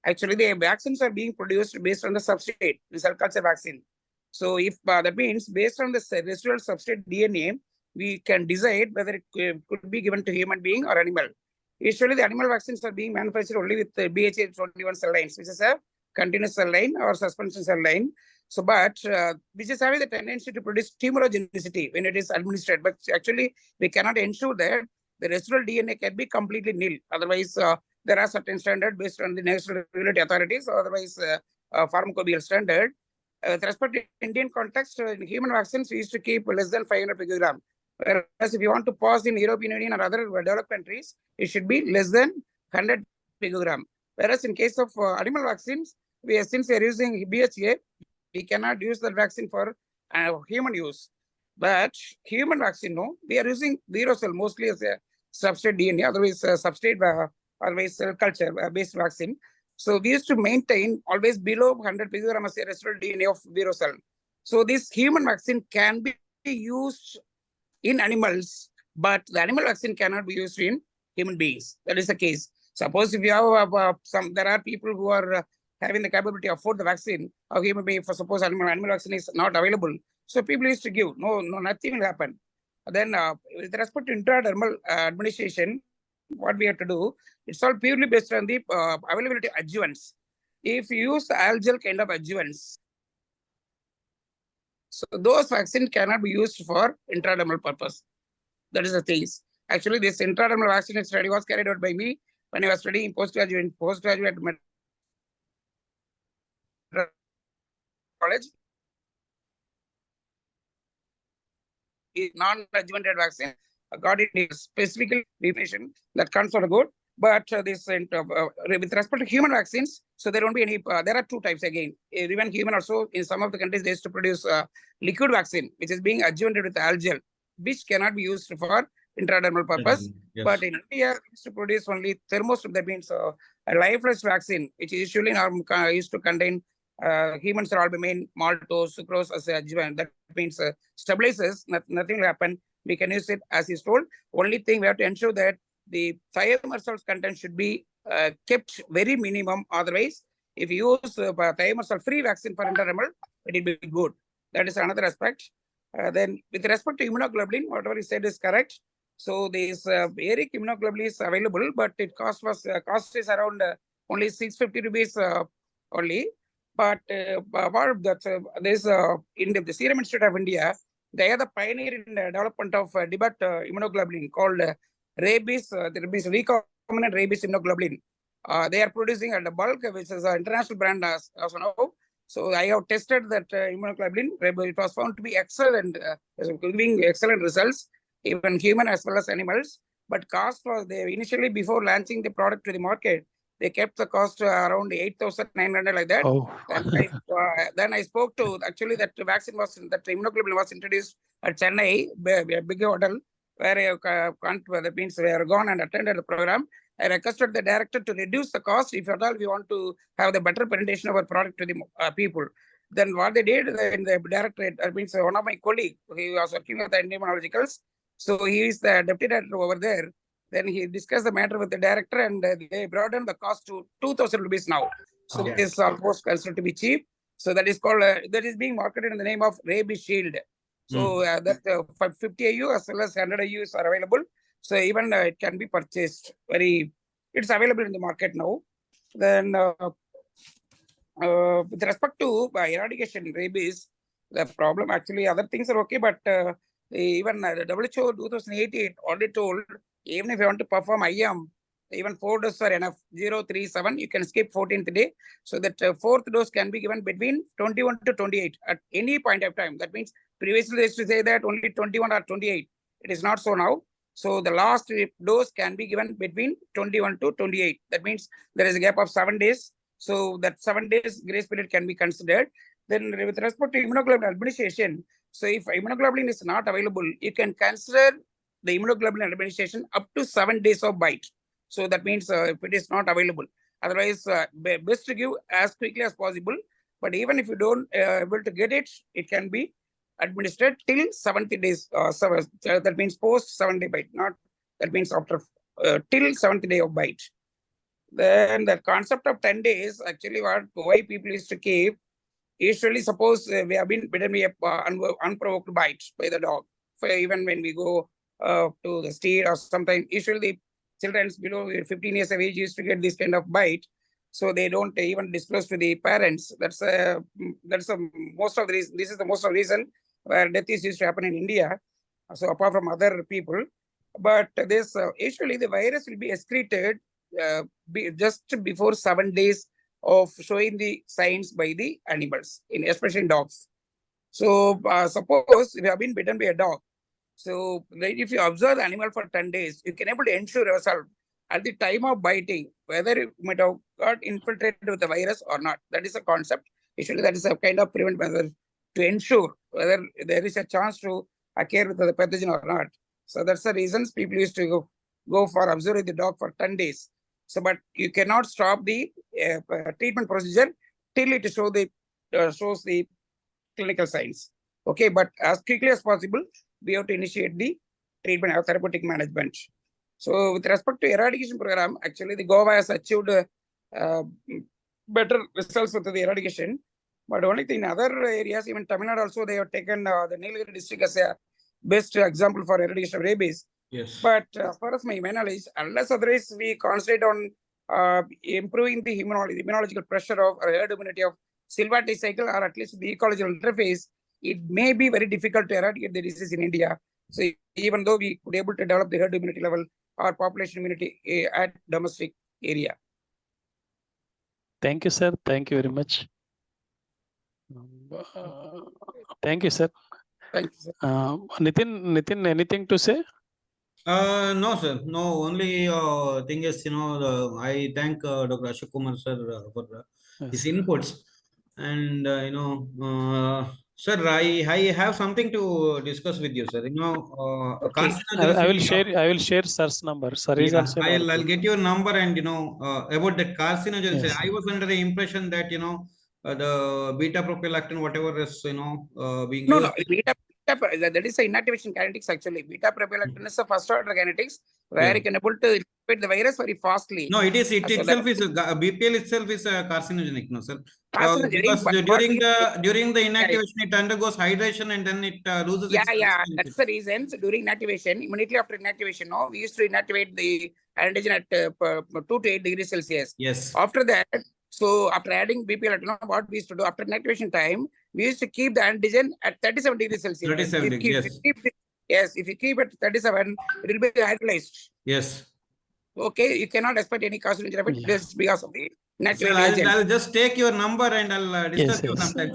Speaker 4: Actually, the vaccines are being produced based on the substrate, the cell culture vaccine. So if that means based on the residual substrate DNA, we can decide whether it could be given to human being or animal. Usually the animal vaccines are being manufactured only with the BHA21 cell lines, which is a continuous cell line or suspension cell line. So, but which is having the tendency to produce tumorigenicity when it is administered. But actually, we cannot ensure that the residual DNA can be completely nil. Otherwise, there are certain standards based on the national regulatory authorities, or otherwise pharmacopoeial standard. With respect to Indian context, in human vaccines, we used to keep less than 500 picogram. Whereas if you want to pass in European Union or other developed countries, it should be less than 100 picogram. Whereas in case of animal vaccines, since we are using BHA, we cannot use the vaccine for human use. But human vaccine, no, we are using zero cell mostly as a substrate DNA, otherwise substrate, otherwise cell culture based vaccine. So we used to maintain always below 100 picogram as a residual DNA of zero cell. So this human vaccine can be used in animals, but the animal vaccine cannot be used in human beings. That is the case. Suppose if you have there are people who are having the capability to afford the vaccine, or human being, for suppose animal vaccine is not available. So people used to give, nothing will happen. Then with respect to intradermal administration, what we have to do, it's all purely based on the availability of adjuvants. If you use the algal kind of adjuvants, so those vaccines cannot be used for intradermal purpose. That is the thing. Actually, this intradermal vaccination study was carried out by me when I was studying postgraduate college. Non-adjuvanted vaccine got it specifically definition that comes for the good. But this with respect to human vaccines, so there won't be any. There are two types again. Even human also, in some of the countries, they used to produce liquid vaccine, which is being adjuvanted with algal, which cannot be used for intradermal purpose.
Speaker 2: Yes.
Speaker 4: But in India, we used to produce only thermos. That means a lifeless vaccine, which usually used to contain human albumin, maltose, sucrose as adjuvant. That means stabilizes. Nothing will happen. We can use it as is told. Only thing we have to ensure that the thiamersal's content should be kept very minimum. Otherwise, if you use thiamersal free vaccine for intradermal, it will be good. That is another aspect. Then with respect to immunoglobulin, whatever he said is correct. So this Eric immunoglobulin is available, but it cost is around only 650 rupees only. But there's in the Serum Institute of India, they are the pioneer in the development of debut immunoglobulin called Rabies. There is recombinant Rabies immunoglobulin. They are producing at the bulk, which is an international brand as of now. So I have tested that immunoglobulin. It was found to be excellent, giving excellent results, even human as well as animals. But cost was initially before launching the product to the market, they kept the cost around 8,900 like that.
Speaker 1: Oh.
Speaker 4: Then I spoke to actually that immunoglobulin was introduced at Chennai, a big hotel, where that means we are gone and attended the program. I requested the director to reduce the cost if at all we want to have the better presentation of our product to the people. Then what they did in the directorate, that means one of my colleagues, he was working with the immunologicals, so he is the deputy director over there. Then he discussed the matter with the director, and they brought down the cost to 2,000 rupees now. So it is almost considered to be cheap. So that is called that is being marketed in the name of Rabies Shield. So that 50 IU as well as 100 IUs are available. So even it can be purchased. It's available in the market now. Then with respect to eradication rabies, the problem actually other things are okay, but even the WHO 2018 already told even if you want to perform IM, even 4 doses are enough. 0, 3, 7, you can skip 14th day. So that 4th dose can be given between 21 to 28 at any point of time. That means previously they used to say that only 21 or 28. It is not so now. So the last dose can be given between 21 to 28. That means there is a gap of 7 days. So that 7 days grace period can be considered. Then with respect to immunoglobulin administration, so if immunoglobulin is not available, you can consider the immunoglobulin administration up to 7 days of bite. So that means if it is not available, otherwise best to give as quickly as possible. But even if you don't able to get it, it can be administered till 70 days. That means post 7-day bite, not that means after till 7th day of bite. Then the concept of 10 days, actually why people used to keep, usually suppose we have been bitten by unprovoked bite by the dog. Even when we go to the steed or something, usually the children below 15 years of age used to get this kind of bite. So they don't even disclose to the parents. That's most of the reason. This is the most of the reason where death is used to happen in India. So apart from other people, but this usually the virus will be excreted just before 7 days of showing the signs by the animals, especially in dogs. So suppose if you have been bitten by a dog, so if you observe the animal for 10 days, you can able to ensure yourself at the time of biting whether you might have got infiltrated with the virus or not. That is a concept. Usually that is a kind of prevent measure to ensure whether there is a chance to occur with the pathogen or not. So that's the reasons people used to go for observing the dog for 10 days. So, but you cannot stop the treatment procedure till it shows the clinical signs. Okay, but as quickly as possible, we have to initiate the treatment or therapeutic management. So with respect to eradication program, actually the Goa has achieved better results with the eradication. But only thing in other areas, even Tamil Nadu also, they have taken the Nilgiri district as a best example for eradication of rabies.
Speaker 2: Yes.
Speaker 4: But as far as my knowledge, unless otherwise we concentrate on improving the immunological pressure of herd immunity of Silvati cycle, or at least the ecological interface, it may be very difficult to eradicate the disease in India. So even though we could able to develop the herd immunity level or population immunity at domestic area.
Speaker 1: Thank you, sir. Thank you very much. Thank you, sir.
Speaker 4: Thank you, sir.
Speaker 1: Nitin, anything to say?
Speaker 2: No, sir. No, only thing is, I thank Dr. Ashok Kumar, sir, for his inputs. And, sir, I have something to discuss with you, sir.
Speaker 4: Okay.
Speaker 1: I will share sir's number. Sir is
Speaker 2: Yeah,
Speaker 1: also
Speaker 2: I'll get your number and, about that carcinogenicity.
Speaker 1: Yes.
Speaker 2: I was under the impression that, the beta propylactin, whatever is, being
Speaker 4: No,
Speaker 2: used.
Speaker 4: beta, that is the inactivation kinetics actually. Beta propylactin is the first order kinetics where you can able to inactivate the virus very fastly.
Speaker 2: No, it is. It
Speaker 4: So
Speaker 2: itself is BPL itself is carcinogenic, no, sir.
Speaker 4: Carcinogenic,
Speaker 2: Because
Speaker 4: but
Speaker 2: during the inactivation, it undergoes hydration and then it loses its.
Speaker 4: Yeah. That's the reason. So during inactivation, immediately after inactivation, no, we used to inactivate the antigen at 2 to 8 degrees Celsius.
Speaker 2: Yes.
Speaker 4: After that, so after adding BPL, what we used to do after inactivation time, we used to keep the antigen at 37 degrees Celsius.
Speaker 2: 37 degrees.
Speaker 4: Yes. If you keep it 37, it will be hydrolyzed.
Speaker 2: Yes.
Speaker 4: Okay, you cannot expect any carcinogen effect just because of the natural agent.
Speaker 2: I'll just take your number and I'll discuss you sometime,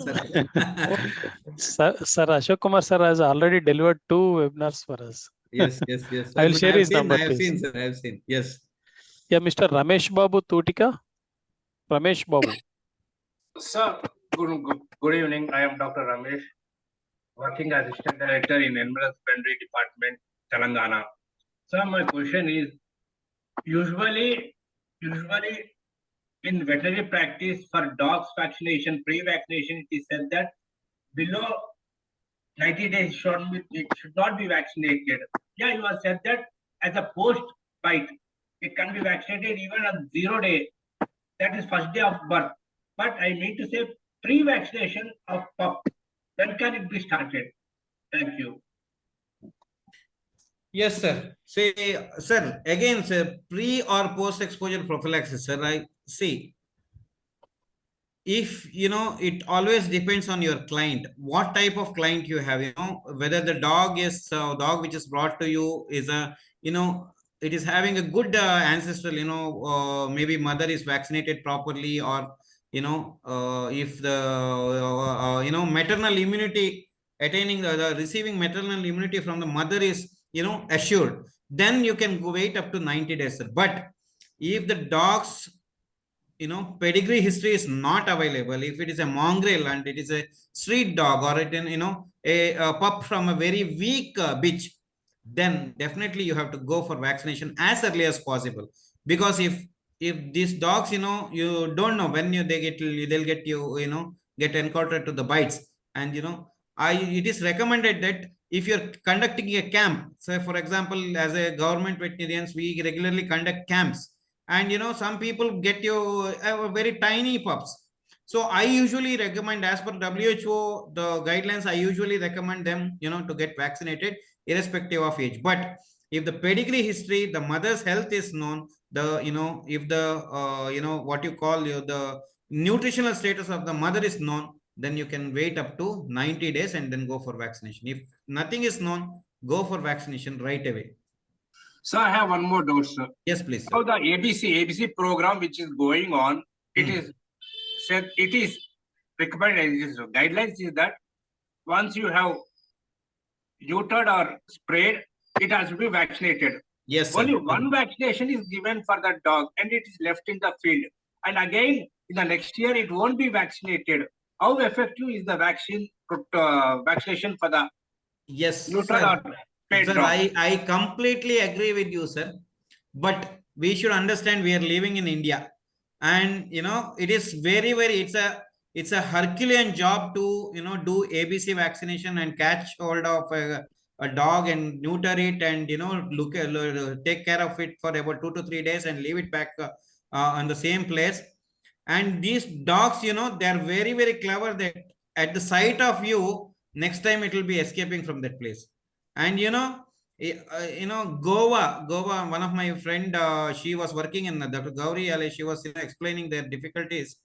Speaker 2: sir.
Speaker 1: Sir Ashok Kumar sir has already delivered 2 webinars for us.
Speaker 2: Yes.
Speaker 1: I will share his number.
Speaker 2: I have seen, sir. I have seen. Yes.
Speaker 1: Yeah, Mr. Ramesh Babu Tutika. Ramesh Babu.
Speaker 5: Sir, good evening. I am Dr. Ramesh, working as Assistant Director in Animal Husbandry Department, Telangana. Sir, my question is, usually in veterinary practice for dogs vaccination, pre-vaccination, it is said that below 90 days it should not be vaccinated. Yeah, you have said that as a post-bite, it can be vaccinated even on 0 day. That is first day of birth. But I mean to say pre-vaccination of pup. When can it be started? Thank you.
Speaker 2: Yes, sir. Say, sir, again, sir, pre or post-exposure prophylaxis, sir, I see. If, it always depends on your client, what type of client you have, whether the dog is dog which is brought to you is it is having a good ancestral, maybe mother is vaccinated properly, or, if the, maternal immunity attaining the receiving maternal immunity from the mother is, assured, then you can go wait up to 90 days, sir. But if the dog's pedigree history is not available, if it is a mongrel and it is a street dog, or it in a pup from a very weak bitch, then definitely you have to go for vaccination as early as possible. Because if these dogs, you don't know when they'll get get encountered to the bites. And it is recommended that if you're conducting a camp, say for example, as a government veterinarians, we regularly conduct camps, and some people get you very tiny pups. So I usually recommend, as per WHO the guidelines, I usually recommend them to get vaccinated irrespective of age. But if the pedigree history, the mother's health is known, the if the what you call the nutritional status of the mother is known, then you can wait up to 90 days and then go for vaccination. If nothing is known, go for vaccination right away.
Speaker 5: So I have one more doubt, sir.
Speaker 2: Yes, please, sir.
Speaker 5: Now the ABC program which is going on, it is said, it is recommended, guidelines is that once you have neutered or sprayed, it has to be vaccinated.
Speaker 2: Yes, sir.
Speaker 5: Only one vaccination is given for the dog and it is left in the field. And again, in the next year, it won't be vaccinated. How effective is the vaccination for the neutered or spayed dog?
Speaker 2: I completely agree with you, sir. But we should understand we are living in India. And, it is very, very, it's a Herculean job to, do ABC vaccination and catch hold of a dog and neuter it and, take care of it for about 2 to 3 days and leave it back on the same place. And these dogs, they're very, very clever that at the sight of you, next time it will be escaping from that place. And Goa, one of my friend, she was working in Dr. Gauri Ali, she was explaining their difficulties.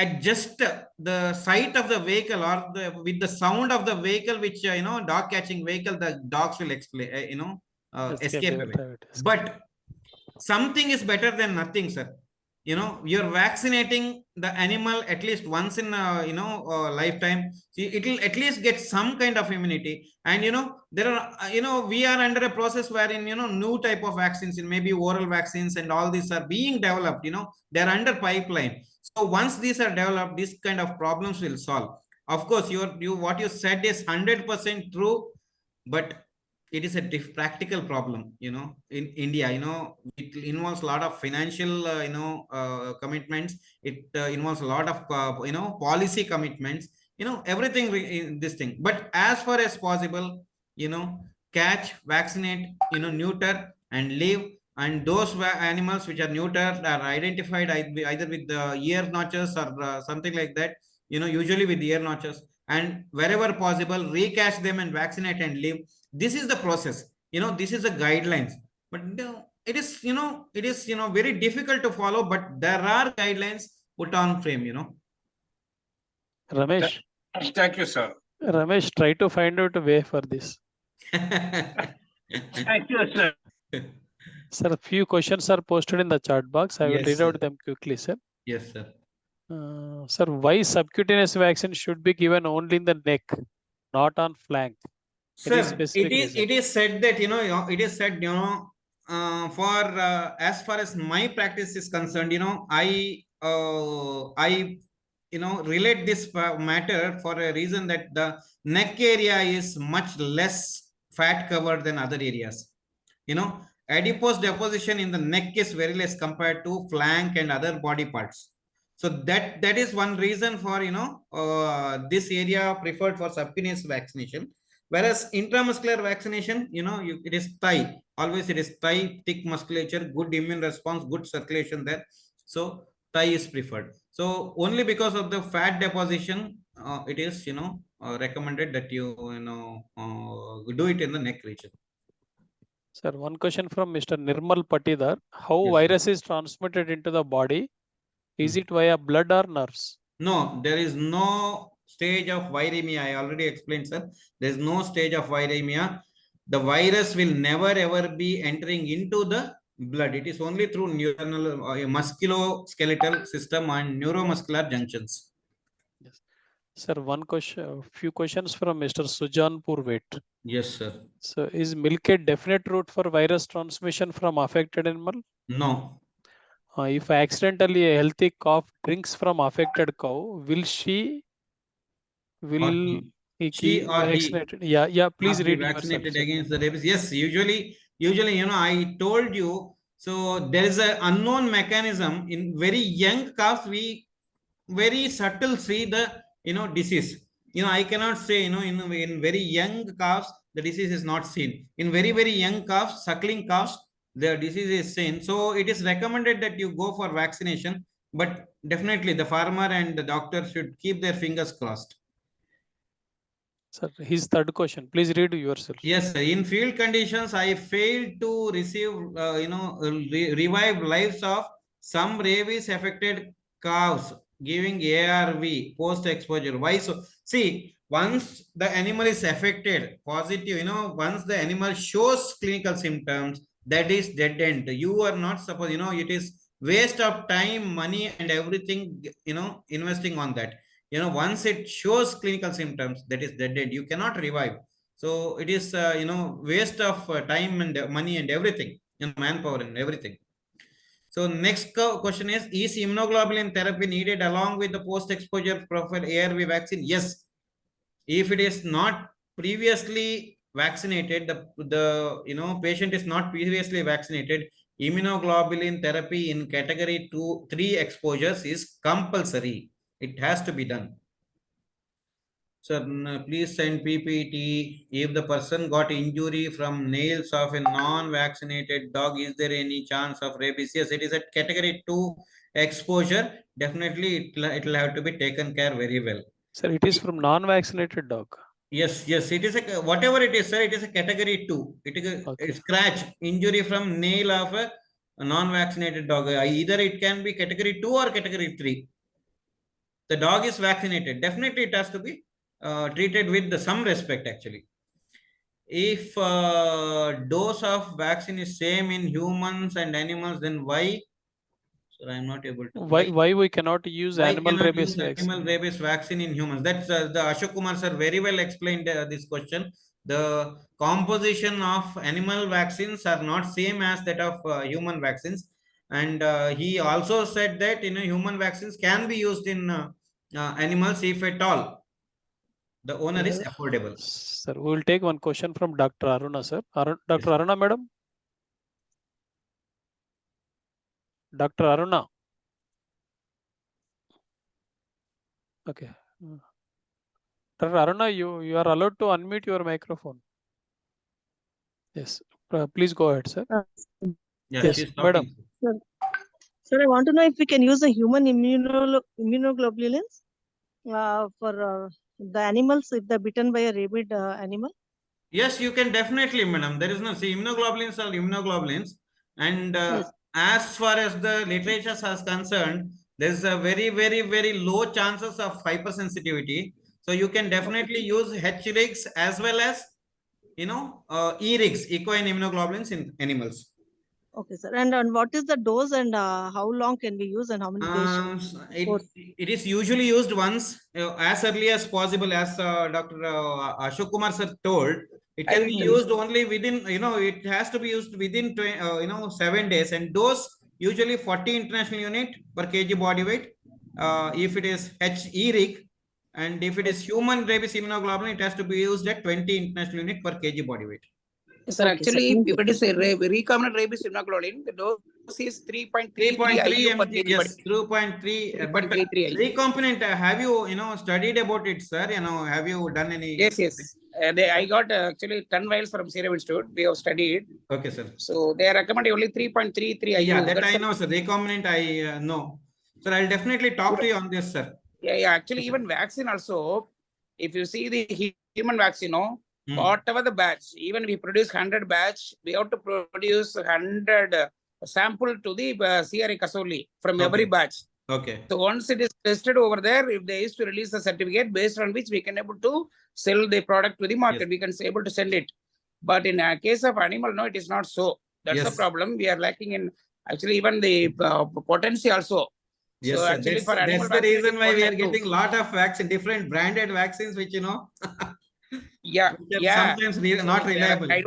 Speaker 2: At just the sight of the vehicle or with the sound of the vehicle, which dog catching vehicle, the dogs will explain, escape away. But something is better than nothing, sir. You're vaccinating the animal at least once in lifetime. See, it will at least get some kind of immunity. And there are we are under a process wherein new type of vaccines, and maybe oral vaccines and all these are being developed. They're under pipeline. So once these are developed, this kind of problems will solve. Of course, what you said is 100% true, but it is a practical problem. In India, it involves a lot of financial commitments. It involves a lot of policy commitments, everything in this thing. But as far as possible, catch, vaccinate, neuter and leave. And those animals which are neutered are identified either with the ear notches or something like that, usually with ear notches, and wherever possible recatch them and vaccinate and leave. This is the process. This is the guidelines. But it is very difficult to follow, but there are guidelines put on frame.
Speaker 1: Ramesh,
Speaker 5: Thank you, sir.
Speaker 1: Ramesh, try to find out a way for this.
Speaker 5: Thank you, sir.
Speaker 1: Sir, a few questions are posted in the chat box. I will
Speaker 2: Yes,
Speaker 1: read
Speaker 2: sir.
Speaker 1: out them quickly, sir.
Speaker 2: Yes, sir.
Speaker 1: Sir, why subcutaneous vaccine should be given only in the neck, not on flank? Any
Speaker 2: Sir,
Speaker 1: specific reason?
Speaker 2: it is said that it is said for as far as my practice is concerned, I relate this matter for a reason that the neck area is much less fat covered than other areas. Adipose deposition in the neck is very less compared to flank and other body parts. So that is one reason for this area preferred for subcutaneous vaccination. Whereas intramuscular vaccination, it is thigh. Always it is thigh, thick musculature, good immune response, good circulation there. So thigh is preferred. So only because of the fat deposition, it is recommended that you do it in the neck region.
Speaker 1: Sir, one question from Mr. Nirmal Patidar. How
Speaker 2: Yes,
Speaker 1: virus is transmitted into the body? Is it via blood or nerves?
Speaker 2: No, there is no stage of viremia. I already explained, sir. There is no stage of viremia. The virus will never ever be entering into the blood. It is only through neuronal, musculoskeletal system and neuromuscular junctions.
Speaker 1: Yes. Sir, one question, few questions from Mr. Sujan Purvet.
Speaker 2: Yes, sir.
Speaker 1: So, is milk a definite route for virus transmission from affected animal?
Speaker 2: No.
Speaker 1: If accidentally a healthy calf drinks from affected cow, will she
Speaker 2: She or he
Speaker 1: vaccinated? Yeah. Please
Speaker 2: must be
Speaker 1: read
Speaker 2: vaccinated
Speaker 1: yourself, sir.
Speaker 2: against the rabies. Yes, usually, I told you. So there is an unknown mechanism in very young calves. We very subtle see the disease. I cannot say in very young calves the disease is not seen. In very, very young calves, suckling calves, the disease is seen. So it is recommended that you go for vaccination. But definitely the farmer and the doctor should keep their fingers crossed.
Speaker 1: Sir, his third question. Please read yourself.
Speaker 2: Yes, sir. In field conditions, I failed to receive, revive lives of some rabies affected cows giving ARV post exposure. Why so? See, once the animal is affected, positive, once the animal shows clinical symptoms, that is dead end. You are not supposed, it is waste of time, money, and everything, investing on that. Once it shows clinical symptoms, that is dead end. You cannot revive. So it is waste of time and money and everything, manpower and everything. So next question is immunoglobulin therapy needed along with the post exposure profile ARV vaccine? Yes. If it is not previously vaccinated, the patient is not previously vaccinated, immunoglobulin therapy in category 2-3 exposures is compulsory. It has to be done. Sir, please send PPT. If the person got injury from nails of a non-vaccinated dog, is there any chance of rabies? Yes, it is a category 2 exposure. Definitely, it will have to be taken care very well.
Speaker 1: Sir, it is from non-vaccinated dog.
Speaker 2: Yes, it is a whatever it is, sir. It is a category 2. It is a scratch injury from nail of a non-vaccinated dog. Either it can be category 2 or category 3. The dog is vaccinated. Definitely, it has to be treated with some respect. Actually, if dose of vaccine is same in humans and animals, then why? So I'm not able to.
Speaker 1: Why we cannot use animal rabies vaccine?
Speaker 2: Animal rabies vaccine in humans? That's the Ashok Kumar sir very well explained this question. The composition of animal vaccines are not same as that of human vaccines, and he also said that human vaccines can be used in animals if at all the owner is affordable.
Speaker 1: Sir, we will take one question from Dr. Aruna, sir. Dr. Aruna, madam. Dr. Aruna. Okay. Dr. Aruna, you are allowed to unmute your microphone. Yes. Please go ahead, sir.
Speaker 2: Yes,
Speaker 1: madam.
Speaker 6: Sir, I want to know if we can use the human immunoglobulins for the animals if they're bitten by a rabid animal.
Speaker 2: Yes, you can definitely, madam. There is no, see, immunoglobulins are immunoglobulins. And as far as the literature is concerned, there's a very, very, very low chances of hypersensitivity. So you can definitely use H-rigs as well as, E-rigs, equine immunoglobulins in animals.
Speaker 6: Okay, sir. And what is the dose and how long can we use and how many patients?
Speaker 2: It is usually used once as early as possible, as Dr. Ashok Kumar sir told. It can be used only within, it has to be used within 7 days, and dose usually 40 international unit per kg body weight. If it is HE-rig, and if it is human rabies immunoglobulin, it has to be used at 20 international unit per kg body weight.
Speaker 4: Sir, actually, if it is a recombinant rabies immunoglobulin, the dose is 3.33 IU per kg.
Speaker 2: Yes, 3.3. But recombinant, have you, studied about it, sir? Have you done any?
Speaker 4: Yes. I got actually 10 vials from Serum Institute. We have studied.
Speaker 2: Okay, sir.
Speaker 4: So they are recommending only 3.33 IU.
Speaker 2: Yeah, that I know, sir. Recombinant, I know. Sir, I'll definitely talk to you on this, sir.
Speaker 4: Yeah. Actually, even vaccine also, if you see the human vaccine, whatever the batch, even we produce 100 batch, we have to produce 100 sample to the CRA Kasoli from every batch.
Speaker 2: Okay.
Speaker 4: So once it is tested over there, if they used to release the certificate based on which we can able to sell the product to the market, we can able to sell it. But in a case of animal, no, it is not so. That's the problem. We are lacking in actually even the potency also.
Speaker 2: Yes,
Speaker 4: so
Speaker 2: sir.
Speaker 4: actually for animal
Speaker 2: that's the reason why we are getting a lot of vaccine, different branded vaccines, which sometimes not reliable.
Speaker 4: I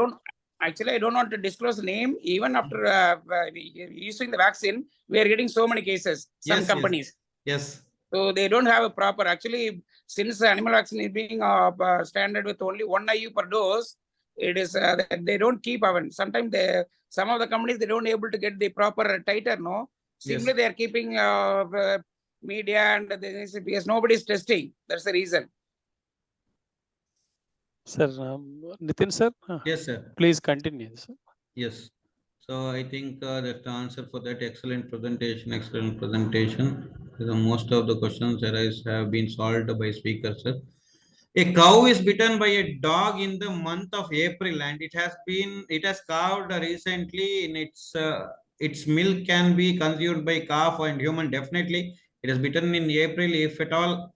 Speaker 4: don't want to disclose the name. Even after using the vaccine, we are getting so many cases. Some companies.
Speaker 2: Yes.
Speaker 4: So they don't have a proper. Actually, since the animal vaccine is being standard with only 1 IU per dose, it is they don't keep even. Sometimes some of the companies they don't able to get the proper titer. No, simply they are keeping media and because nobody is testing. That's the reason.
Speaker 1: Sir, Nitin sir.
Speaker 2: Yes, sir.
Speaker 1: Please continue, sir.
Speaker 2: Yes. So I think that's the answer for that. Excellent presentation. Excellent presentation. Most of the questions have been solved by speakers, sir. A cow is bitten by a dog in the month of April, and it has calved recently. In its milk can be consumed by calf and human. Definitely, it is bitten in April. If at all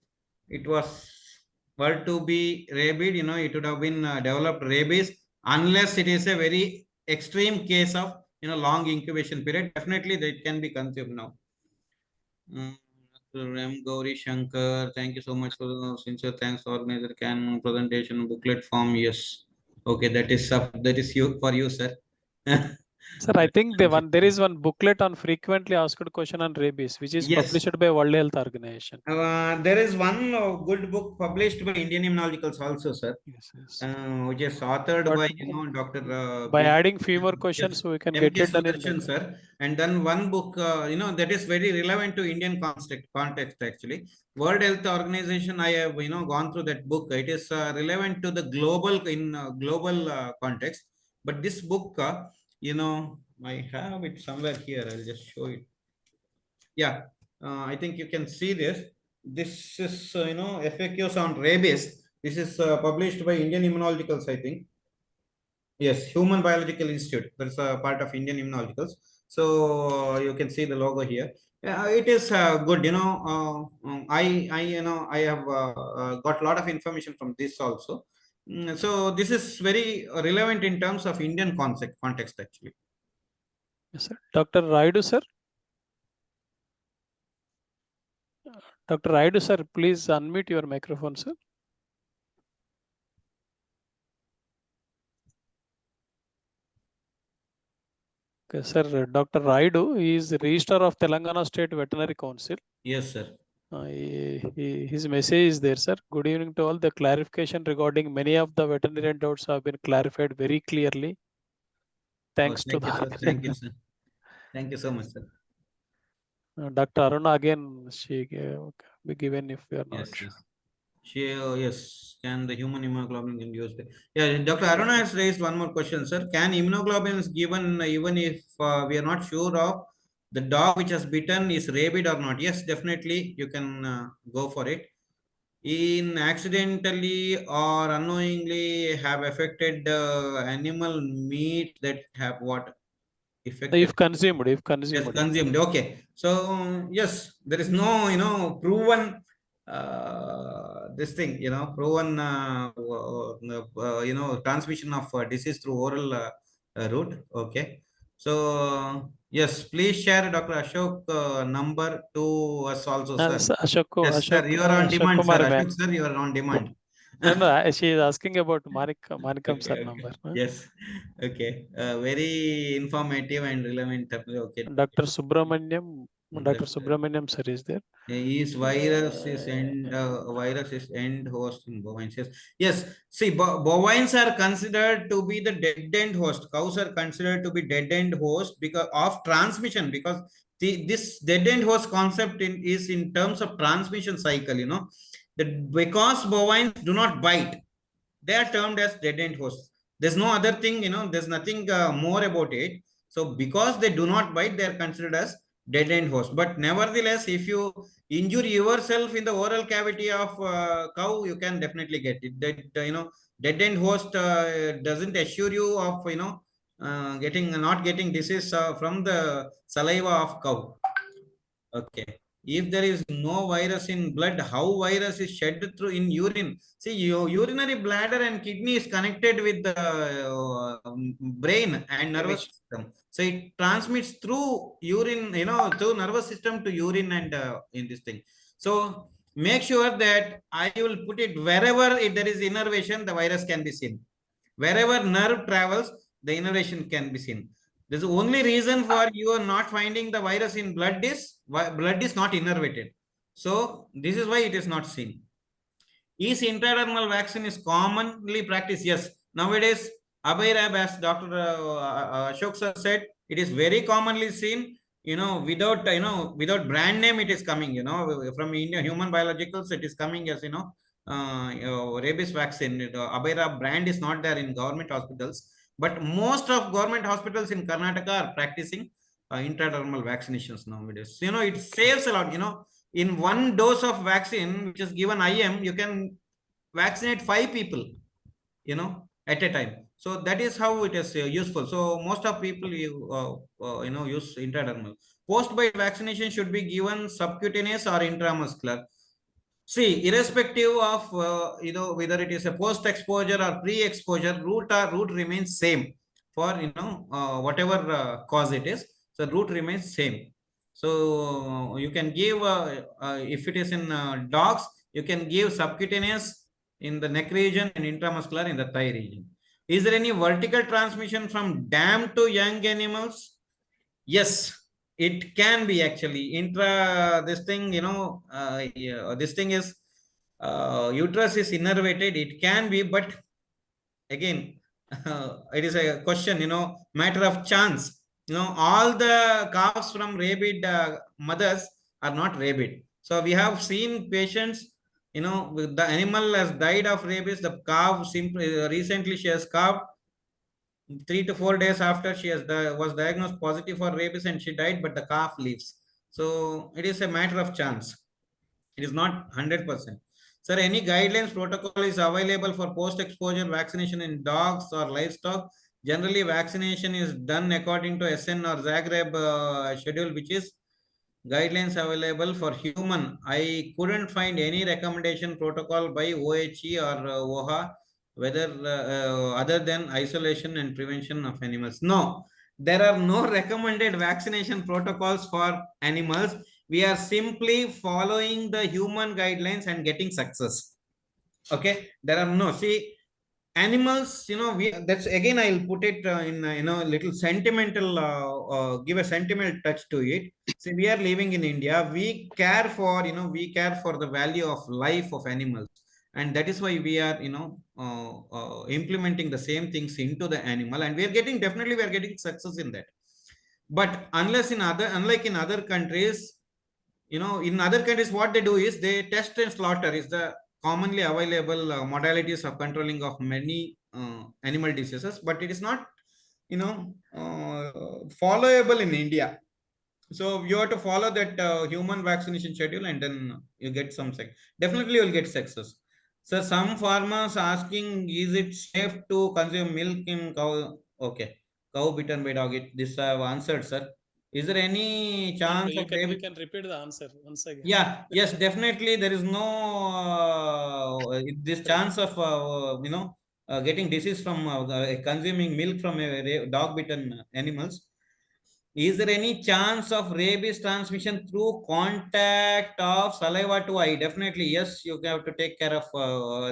Speaker 2: it were to be rabid, it would have been developed rabies, unless it is a very extreme case of long incubation period. Definitely, that can be consumed now. M. Gauri Shankar, thank you so much for the sincere thanks. Organizer can presentation booklet form. Yes. Okay, that is you for you, sir.
Speaker 1: Sir, I think there is one booklet on frequently asked question on rabies, which is
Speaker 2: Yes.
Speaker 1: published by World Health Organization.
Speaker 2: There is one good book published by Indian Immunologicals also, sir.
Speaker 1: Yes, yes.
Speaker 2: Which is authored
Speaker 1: But
Speaker 2: by Dr.
Speaker 1: by
Speaker 2: B.
Speaker 1: adding few more
Speaker 2: Yes,
Speaker 1: questions, so we can
Speaker 2: M.K.
Speaker 1: get it done in
Speaker 2: Sudarshan,
Speaker 1: that.
Speaker 2: sir. And then one book, that is very relevant to Indian context actually. World Health Organization, I have gone through that book. It is relevant to the global global context. But this book, I have it somewhere here. I'll just show it. Yeah, I think you can see this. This is FAQs on rabies. This is published by Indian Immunologicals, I think. Yes, Human Biological Institute. That's a part of Indian Immunologicals. So you can see the logo here. It is good. I have got a lot of information from this also. So this is very relevant in terms of Indian context actually.
Speaker 1: Yes, sir. Dr. Raidu, sir. Dr. Raidu, sir, please unmute your microphone, sir. Okay, sir. Dr. Raidu is Registrar of Telangana State Veterinary Council.
Speaker 2: Yes, sir.
Speaker 1: His message is there, sir. Good evening to all. The clarification regarding many of the veterinarian doubts have been clarified very clearly. Thanks to the
Speaker 2: sir. Thank you, sir. Thank you so much, sir.
Speaker 1: Dr. Aruna, again, she be given if we are not sure.
Speaker 2: Yes. Can the human immunoglobulin induce? Yeah, Dr. Aruna has raised one more question, sir. Can immunoglobulin is given even if we are not sure of the dog which has bitten is rabid or not? Yes, definitely you can go for it. In accidentally or unknowingly have affected animal meat that have what affected?
Speaker 1: If consumed.
Speaker 2: Yes, consumed. Okay. So yes, there is no proven this thing, proven transmission of disease through oral route. Okay. So yes, please share Dr. Ashok number to us also, sir. Yes, sir. You are on demand, sir. Ashok, sir, you are on demand.
Speaker 1: No, she is asking about Manikam sir number.
Speaker 2: Yes. Okay. Very informative and relevant. Okay.
Speaker 1: Dr. Subramaniam sir is there.
Speaker 2: Virus is end host in bovines. Yes. See, bovines are considered to be the dead end host. Cows are considered to be dead end host because of transmission. Because this dead end host concept is in terms of transmission cycle. Because bovines do not bite, they are termed as dead end hosts. There's no other thing, there's nothing more about it. So because they do not bite, they are considered as dead end hosts. But nevertheless, if you injure yourself in the oral cavity of cow, you can definitely get it. Dead end host doesn't assure you of not getting disease from the saliva of cow. Okay. If there is no virus in blood, how virus is shed through in urine? See, your urinary bladder and kidney is connected with the brain and nervous system. So it transmits through urine, through nervous system to urine and in this thing. So make sure that I will put it wherever there is innervation, the virus can be seen. Wherever nerve travels, the innervation can be seen. This is the only reason for you are not finding the virus in blood is not innervated. So this is why it is not seen. Is intradermal vaccine is commonly practiced? Yes. Nowadays, Abairab, as Dr. Ashok sir said, it is very commonly seen. Without brand name, it is coming. From India Human Biologicals, it is coming as rabies vaccine. The Abairab brand is not there in government hospitals. But most of government hospitals in Karnataka are practicing intradermal vaccinations nowadays. It saves a lot. In one dose of vaccine, which is given IM, you can vaccinate 5 people, at a time. So that is how it is useful. So most of people use intradermal. Post-bite vaccination should be given subcutaneous or intramuscular. See, irrespective of whether it is a post-exposure or pre-exposure, route remains same for whatever cause it is. So route remains same. So you can give if it is in dogs, you can give subcutaneous in the neck region and intramuscular in the thigh region. Is there any vertical transmission from dam to young animals? Yes, it can be actually. This thing, this thing is uterus is innervated. It can be, but again, it is a question, matter of chance. All the calves from rabid mothers are not rabid. So we have seen patients, the animal has died of rabies. The calf simply recently she has calved 3 to 4 days after she was diagnosed positive for rabies and she died, but the calf lives. So it is a matter of chance. It is not 100%. Sir, any guidelines protocol is available for post-exposure vaccination in dogs or livestock? Generally, vaccination is done according to SN or Zagreb schedule, which is guidelines available for human. I couldn't find any recommendation protocol by OHE or OHA, whether other than isolation and prevention of animals. No, there are no recommended vaccination protocols for animals. We are simply following the human guidelines and getting success. Okay, there are no, see, animals, that's again, I'll put it in little sentimental, give a sentimental touch to it. See, we are living in India. We care for, we care for the value of life of animals, and that is why we are, implementing the same things into the animal, and we are getting, definitely we are getting success in that. But unlike in other countries, in other countries, what they do is they test and slaughter is the commonly available modalities of controlling of many animal diseases, but it is not, followable in India. So you have to follow that human vaccination schedule, and then you get some definitely you'll get success. So some farmers asking, is it safe to consume milk in cow? Okay, cow bitten by dog. This I have answered, sir. Is there any chance
Speaker 1: You
Speaker 2: of
Speaker 1: can repeat the answer once again.
Speaker 2: Yeah, yes, definitely. There is no this chance of getting disease from consuming milk from a dog-bitten animals. Is there any chance of rabies transmission through contact of saliva to eye? Definitely, yes. You have to take care of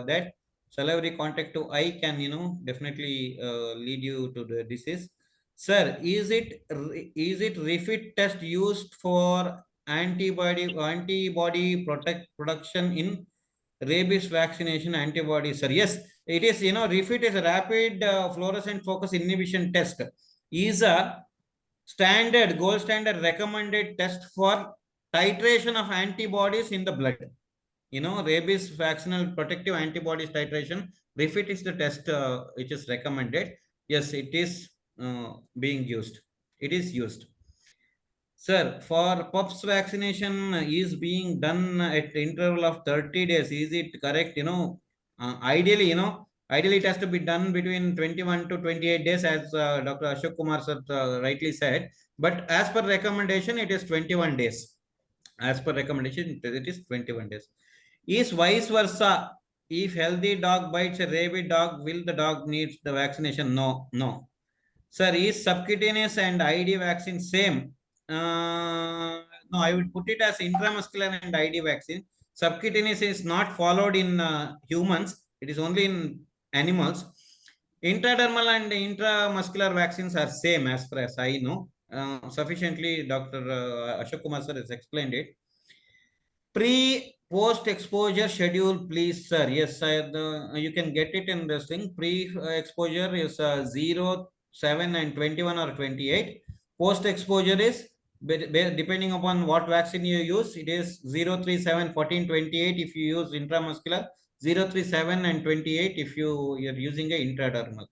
Speaker 2: that. Salivary contact to eye can, definitely lead you to the disease. Sir, is it refit test used for antibody production in rabies vaccination antibodies? Sir, yes, it is. Refit is a rapid fluorescent focus inhibition test. Is a gold standard recommended test for titration of antibodies in the blood. Rabies vaccinal protective antibodies titration. Refit is the test which is recommended. Yes, it is being used. It is used. Sir, for pups vaccination is being done at interval of 30 days. Is it correct? Ideally, ideally it has to be done between 21 to 28 days, as Dr. Ashok Kumar sir rightly said. But as per recommendation, it is 21 days. As per recommendation, it is 21 days. Is vice versa. If healthy dog bites a rabid dog, will the dog need the vaccination? No, no. Sir, is subcutaneous and ID vaccine same? No, I would put it as intramuscular and ID vaccine. Subcutaneous is not followed in humans. It is only in animals. Intradermal and intramuscular vaccines are same as far as I know. Sufficiently, Dr. Ashok Kumar sir has explained it. Post exposure schedule, please, sir. Yes, you can get it in this thing. Pre exposure is 0, 7, and 21 or 28. Post exposure is depending upon what vaccine you use. It is 0, 3, 7, 14, 28 if you use intramuscular, 0, 3, 7, and 28 if you're using a intradermal.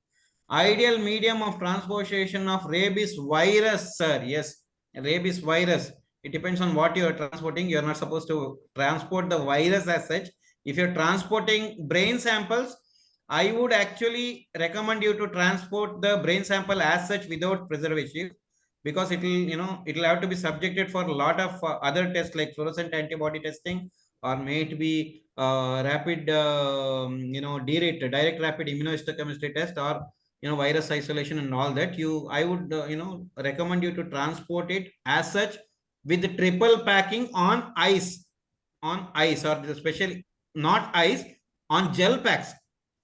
Speaker 2: Ideal medium of transportation of rabies virus, sir. Yes, rabies virus. It depends on what you are transporting. You are not supposed to transport the virus as such. If you're transporting brain samples, I would actually recommend you to transport the brain sample as such without preservative, because it will, it will have to be subjected for a lot of other tests like fluorescent antibody testing, or may it be rapid, direct rapid immunohistochemistry test, or virus isolation and all that. I would recommend you to transport it as such with triple packing on ice, or especially not ice, on gel packs.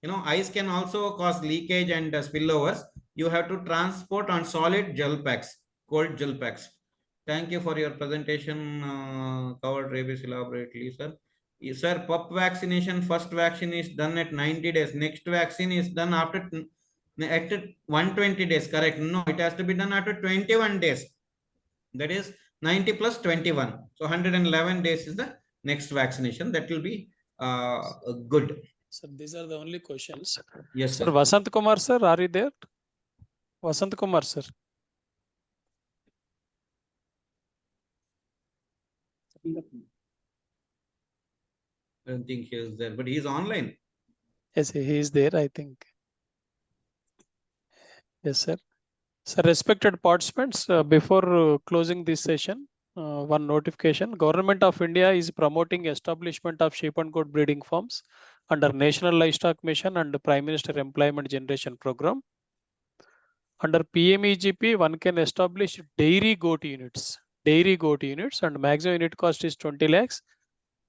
Speaker 2: ice can also cause leakage and spillovers. You have to transport on solid gel packs, cold gel packs. Thank you for your presentation. Covered rabies elaborately, sir. Yes, sir, pup vaccination, first vaccine is done at 90 days. Next vaccine is done after at 120 days. Correct? No, it has to be done after 21 days. That is 90 plus 21. So 111 days is the next vaccination. That will be good.
Speaker 1: Sir, these are the only questions.
Speaker 2: Yes,
Speaker 1: Sir,
Speaker 2: sir.
Speaker 1: Vasant Kumar, sir, are you there? Vasant Kumar, sir.
Speaker 2: I don't think he is there, but he is online.
Speaker 1: Yes, he is there, I think. Yes, sir. Sir, respected participants, before closing this session, one notification. Government of India is promoting establishment of sheep and goat breeding farms under National Livestock Mission and Prime Minister Employment Generation Program. Under PMEGP, one can establish dairy goat units. Dairy goat units, and maximum unit cost is 20 lakhs.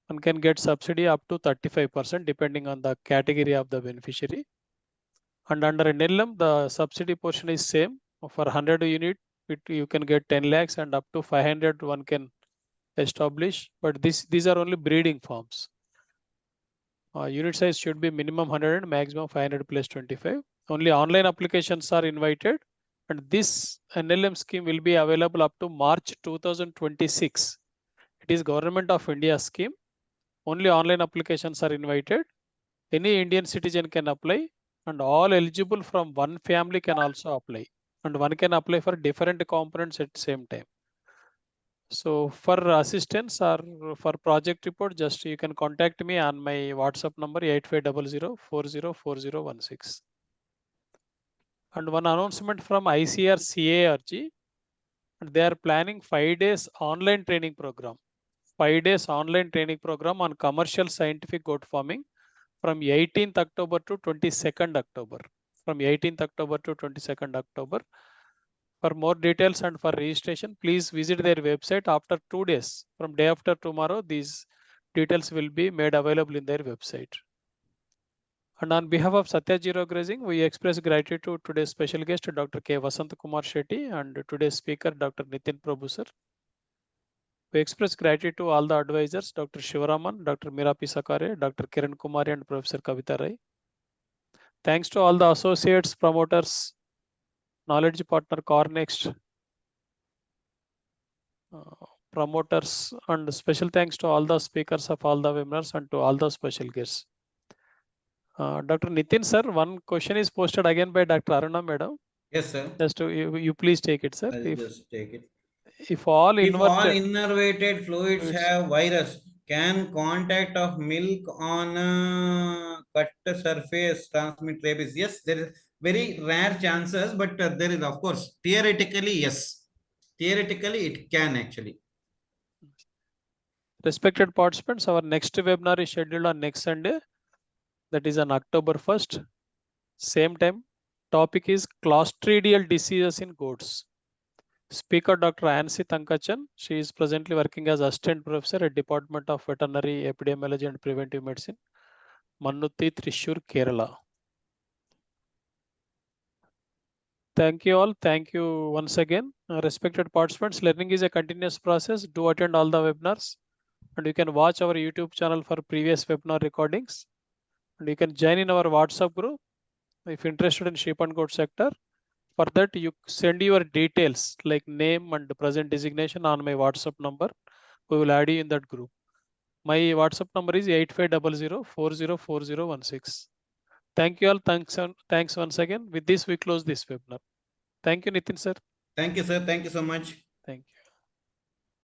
Speaker 1: One can get subsidy up to 35% depending on the category of the beneficiary. And under NLM, the subsidy portion is same. For 100 unit, you can get 10 lakhs, and up to 500 one can establish. But these are only breeding farms. Unit size should be minimum 100 and maximum 500 plus 25. Only online applications are invited. And this NLM scheme will be available up to March 2026. It is Government of India scheme. Only online applications are invited. Any Indian citizen can apply, and all eligible from one family can also apply. And one can apply for different components at the same time. So for assistance or for project report, just you can contact me on my WhatsApp number 8500404016. And one announcement from ICR CARG, and they are planning 5 days online training program. 5 days online training program on commercial scientific goat farming from 18th October to 22nd October. From 18th October to 22nd October. For more details and for registration, please visit their website after 2 days. From day after tomorrow, these details will be made available in their website. And on behalf of Sathyazerograzing, we express gratitude to today's special guest, Dr. K. Vasant Kumar Shetty, and today's speaker, Dr. Nitin Prabhu, sir. We express gratitude to all the advisors, Dr. Shivaraman, Dr. Mirapi Sakare, Dr. Kiran Kumari, and Professor Kavita Rai. Thanks to all the associates, promoters, knowledge partner Cornext, promoters, and special thanks to all the speakers of all the webinars and to all the special guests. Dr. Nitin, sir, one question is posted again by Dr. Aruna, madam.
Speaker 2: Yes, sir.
Speaker 1: Just to, you please take it, sir.
Speaker 2: I'll just take it.
Speaker 1: If all
Speaker 2: innervated fluids have virus, can contact of milk on a cut surface transmit rabies? Yes, there is very rare chances, but there is, of course, theoretically, yes. Theoretically, it can actually.
Speaker 1: Respected participants, our next webinar is scheduled on next Sunday. That is on October 1st. Same time. Topic is Clostridial diseases in goats. Speaker Dr. Ansi Tankachan. She is presently working as Assistant Professor at Department of Veterinary Epidemiology and Preventive Medicine, Mannuthi, Thrissur, Kerala. Thank you all. Thank you once again. Respected participants, learning is a continuous process. Do attend all the webinars. And you can watch our YouTube channel for previous webinar recordings. And you can join in our WhatsApp group if interested in sheep and goat sector. For that, you send your details like name and present designation on my WhatsApp number. We will add you in that group. My WhatsApp number is 8500404016. Thank you all. Thanks once again. With this, we close this webinar. Thank you, Nitin sir.
Speaker 2: Thank you, sir. Thank you so much.
Speaker 1: Thank you.